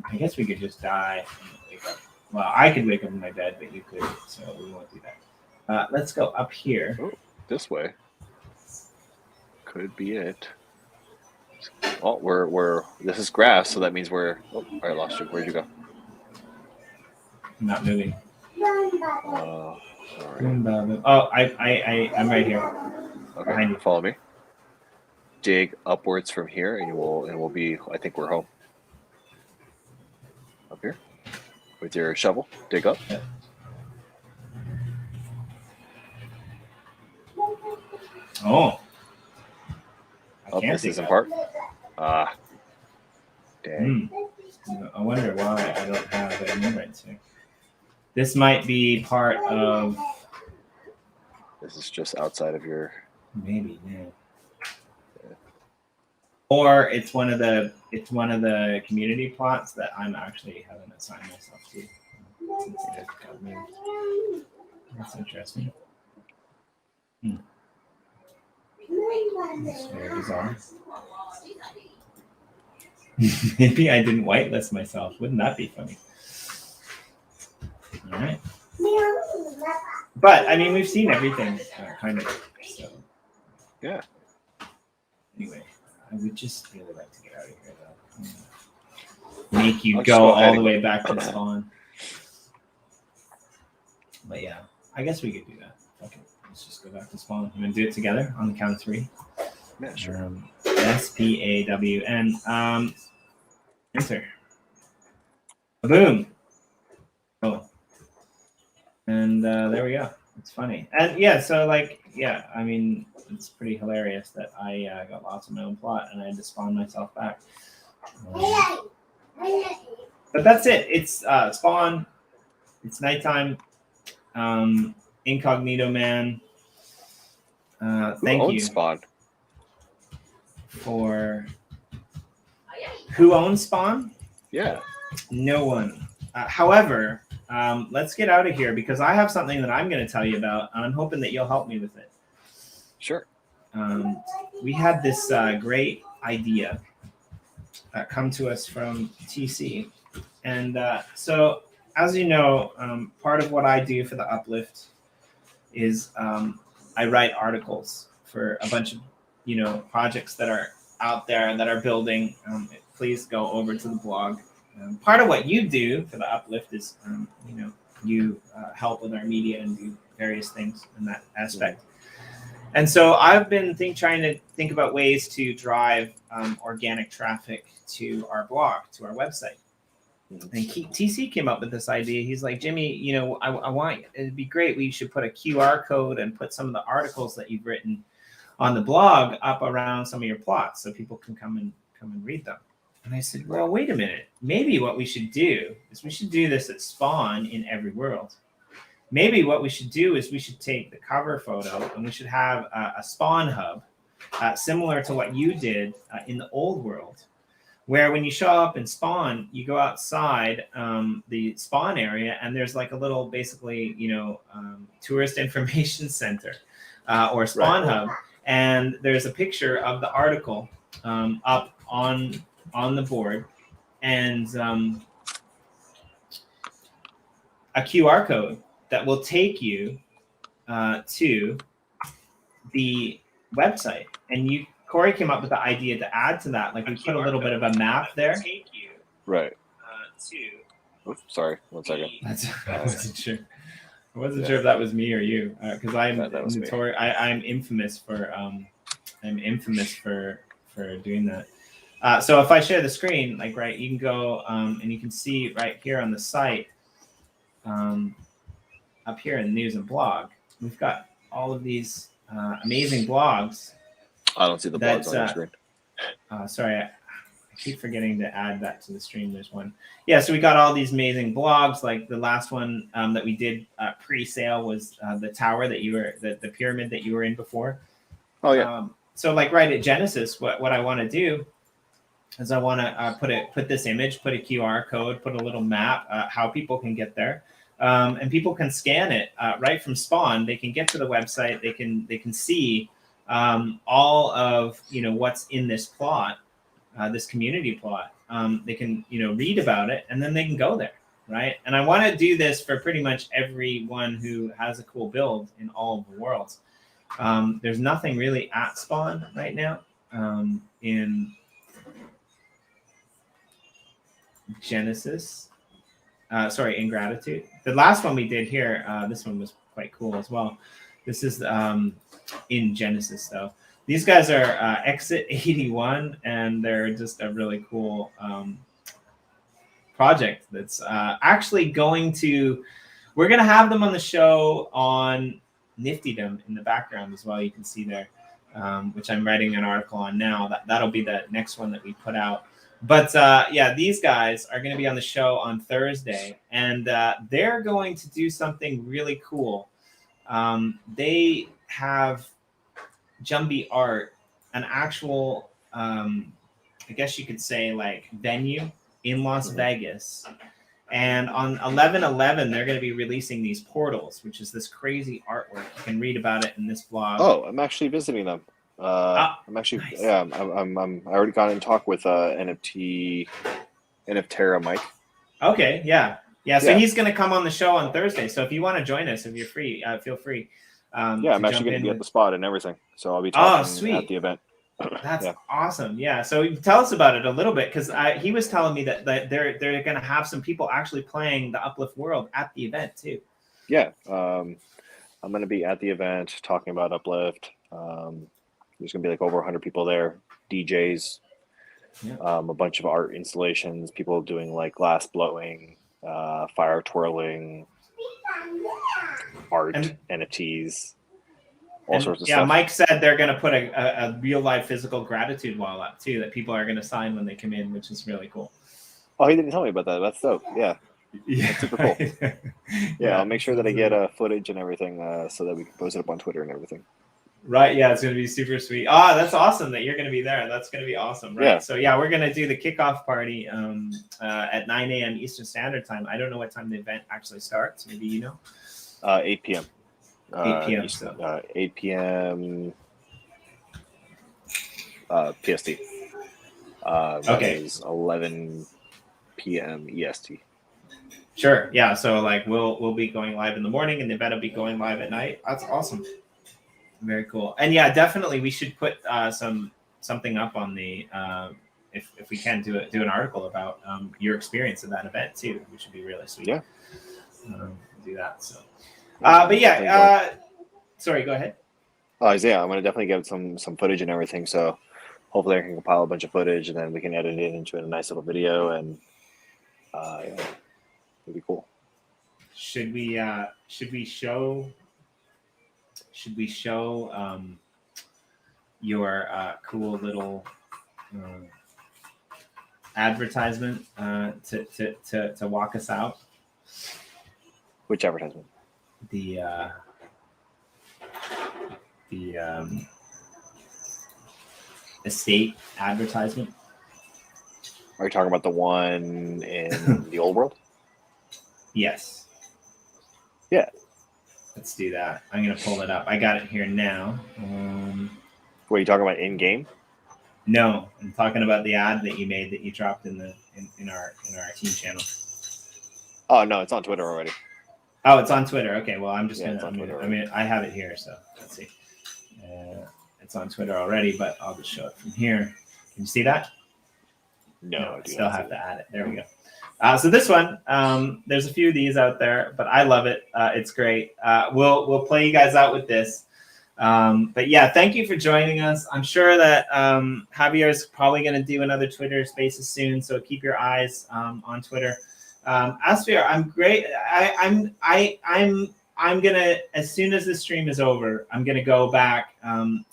I guess we could just die and wake up. Well, I could wake up in my bed, but you could, so we won't do that. Let's go up here. Oh, this way. Could be it. Oh, we're this is grass, so that means we're. Oh, I lost you. Where'd you go? I'm not moving. Sorry. Oh, I'm right here. Okay, Behind you. Follow me. Dig upwards from here, and we'll be. I think we're home. Up here, with your shovel, dig up. Yeah. Oh. This isn't part. Dang. I wonder why I don't have an invite here. This might be part of. This is just outside of your. Maybe, yeah. Or it's one of the community plots that I'm actually haven't assigned myself to. That's interesting. That's very bizarre. Maybe I didn't whitelist myself. Wouldn't that be funny? All right. But I mean, we've seen everything, kind of. So yeah. Anyway, I would just really like to get out of here, though. Make you go all the way back to spawn. But yeah, I guess we could do that. Okay, let's just go back to spawn. I'm gonna do it together on the count of 3. Yeah, sure. SPAWN. Enter. Boom. Oh. And there we go. It's funny. And yeah, so like, yeah, I mean, it's pretty hilarious that I got lost in my own plot and I had to spawn myself back. But that's it. It's spawn. It's nighttime. Incognito man. Thank you. Spawn? Who owns Spawn? Yeah. No one. However, let's get out of here because I have something that I'm going to tell you about, and I'm hoping that you'll help me with it. Sure. We had this great idea come to us from TC, And so, as you know, part of what I do for the Uplift is I write articles for a bunch of projects that are out there that are building. Please go over to the blog. Part of what you do for the Uplift is you help with our media and do various things in that aspect. And so I've been trying to think about ways to drive organic traffic to our blog, to our website. And TC came up with this idea. He's like, Jimmy, I want, it'd be great. We should put a QR code and put some of the articles that you've written on the blog up around some of your plots so people can come and read them. And I said, well, wait a minute. Maybe what we should do is we should do this at Spawn in every world. Maybe what we should do is we should take the cover photo and we should have a Spawn hub similar to what you did in the old world, where when you show up in Spawn, you go outside the Spawn area and there's like a little, basically, tourist information center or Spawn hub. And there's a picture of the article up on the board and a QR code that will take you to the website. And Corey came up with the idea to add to that. Like we put a little bit of a map there. Right. Oops, sorry, 1 second. I wasn't sure. I wasn't sure if that was me or you, because I'm notorious. I'm infamous for doing that. So if I share the screen, like you can go and you can see right here on the site, up here in news and blog, we've got all of these amazing blogs. I don't see the blogs on your screen. Sorry, I keep forgetting to add that to the stream. There's one. Yeah, so we got all these amazing blogs. Like the last one that we did pre-sale was the tower that you were, the pyramid that you were in before. Oh yeah. So like right at Genesis, what I want to do is I want to put this image, put a QR code, put a little map, how people can get there. And people can scan it right from Spawn. They can get to the website. They can see all of what's in this plot, this community plot. They can read about it, and then they can go there, right? And I want to do this for pretty much everyone who has a cool build in all of the worlds. There's nothing really at Spawn right now in Genesis. In Gratitude. The last one we did here, this one was quite cool as well. This is in Genesis, though. These guys are Exit 81, and they're just a really cool project that's actually we're going to have them on the show on Niftydom in the background as well. You can see there, which I'm writing an article on now. That'll be the next one that we put out. But these guys are going to be on the show on Thursday, and they're going to do something really cool. They have Jumbie Art, an actual, I guess you could say, like venue in Las Vegas. And on 11/11, they're going to be releasing these portals, which is this crazy artwork. You can read about it in this blog. Oh, I'm actually visiting them. I'm actually, nice. Yeah, I already got in talk with NFTera Mike. Okay, yeah. So he's going to come on the show on Thursday. So if you want to join us, if you're free, feel free. I'm actually going to be at the spot and everything. So I'll be talking at the event. That's awesome. Yeah. So tell us about it a little bit, because he was telling me that they're going to have some people actually playing the Uplift World at the event too. Yeah. I'm going to be at the event talking about Uplift. There's going to be like over 100 people there, DJs, a bunch of art installations, people doing like glass blowing, fire twirling, art, NFTs, all sorts of stuff. Yeah, Mike said they're going to put a real life physical gratitude wall up too that people are going to sign when they come in, which is really cool. Oh, he didn't tell me about that. That's dope. Yeah. That's super cool. I'll make sure that I get footage and everything so that we can post it up on Twitter and everything. Right, yeah, it's going to be super sweet. That's awesome that you're going to be there. That's going to be awesome, right? Yeah. So, we're going to do the kickoff party at 9 a.m. Eastern Standard Time. I don't know what time the event actually starts. Maybe you know? 8 p.m. 8 p.m. Eastern, 8 p.m. PST. Okay. Is 11 p.m. p.m. EST. Sure. Yeah. So like we'll be going live in the morning, and the event will be going live at night. That's awesome. Very cool. And yeah, definitely we should put something up on the if we can do an article about your experience of that event too, which would be really sweet. Yeah. Do that. So, but yeah. Sorry. Go ahead. Yeah, I'm gonna definitely get some footage and everything. So hopefully I can compile a bunch of footage and then we can edit it into a nice little video, and yeah, it'd be cool. Should we show your cool little advertisement to walk us out? Which advertisement? The estate advertisement. Are you talking about the one in the old world? Yes. Yeah. Let's do that. I'm gonna pull it up. I got it here now. What are you talking about in game? No, I'm talking about the ad that you made that you dropped in our team channel. Oh no, it's on Twitter already. Oh, it's on Twitter. Okay, well, I'm just Yeah, gonna. I have it here, so let's see. It's on Twitter already, but I'll just show it from here. Can you see that? No, I still have to add it. There we go. So this one, there's a few of these out there, but I love it. It's great. We'll play you guys out with this. But yeah, thank you for joining us. I'm sure that Javier is probably going to do another Twitter Spaces soon, so keep your eyes on Twitter. Asphere, I'm great. I'm gonna, as soon as this stream is over, I'm gonna go back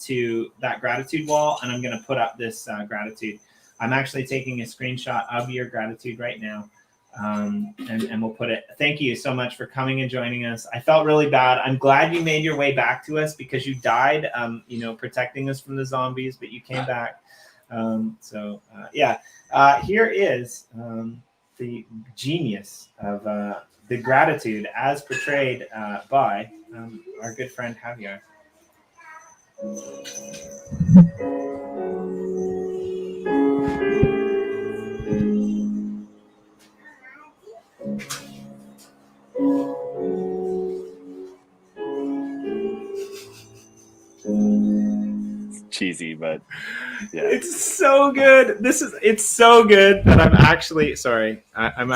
to that gratitude wall, and I'm gonna put up this gratitude. I'm actually taking a screenshot of your gratitude right now, and we'll put it. Thank you so much for coming and joining us. I felt really bad. I'm glad you made your way back to us because you died, protecting us from the zombies, but you came back. Here is the genius of the gratitude as portrayed by our good friend Javier. It's cheesy, but yeah, it's so good. It's so good that I'm actually sorry. I'm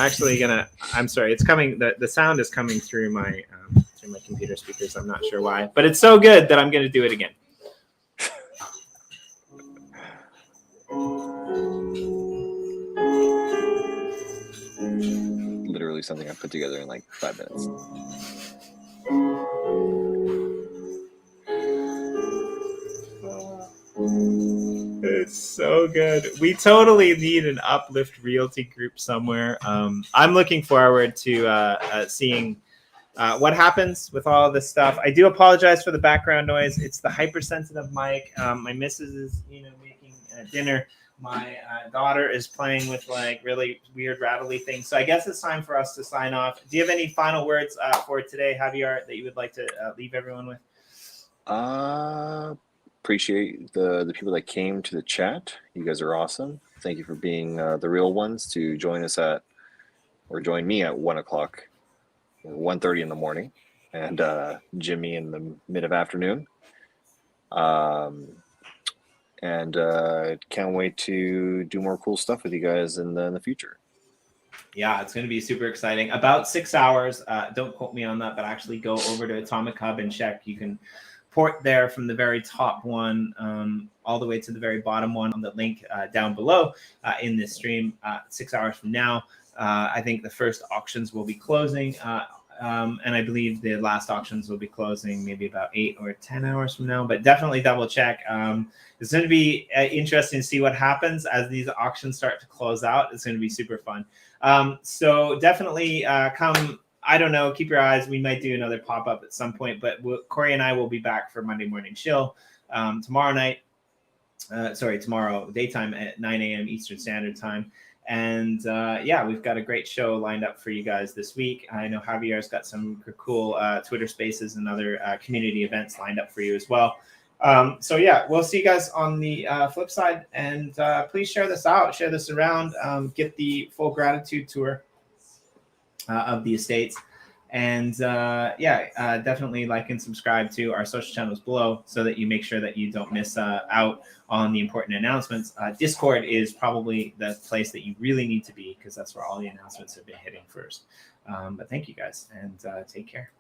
sorry. It's coming. The sound is coming through my computer speakers. I'm not sure why, but it's so good that I'm gonna do it again. Literally something I put together in like 5 minutes. It's so good. We totally need an Uplift Realty group somewhere. I'm looking forward to seeing what happens with all of this stuff. I do apologize for the background noise. It's the hypersensitive mic. My missus is, making dinner. My daughter is playing with like really weird rattly things. So I guess it's time for us to sign off. Do you have any final words for today, Javier, that you would like to leave everyone with? Appreciate the people that came to the chat. You guys are awesome. Thank you for being the real ones to join me at 1 o'clock, 1:30 in the morning, and Jimmy in the mid of afternoon. And can't wait to do more cool stuff with you guys in the future. Yeah, it's going to be super exciting. About 6 hours. Don't quote me on that, but actually go over to Atomic Hub and check. You can port there from the very top one all the way to the very bottom one on the link down below in this stream. 6 hours from now, I think the first auctions will be closing. And I believe the last auctions will be closing maybe about 8 or 10 hours from now, but definitely double check. It's going to be interesting to see what happens as these auctions start to close out. It's going to be super fun. So definitely come. I don't know. Keep your eyes. We might do another pop-up at some point, but Corey and I will be back for Monday Morning Chill tomorrow daytime at 9 a.m. Eastern Standard Time. And we've got a great show lined up for you guys this week. I know Javier's got some cool Twitter Spaces and other community events lined up for you as well. So yeah, we'll see you guys on the flip side, and please share this out, share this around, get the full gratitude tour of the estates, and definitely like and subscribe to our social channels below so that you make sure that you don't miss out on the important announcements. Discord is probably the place that you really need to be, because that's where all the announcements have been hitting first. But thank you guys, and take care.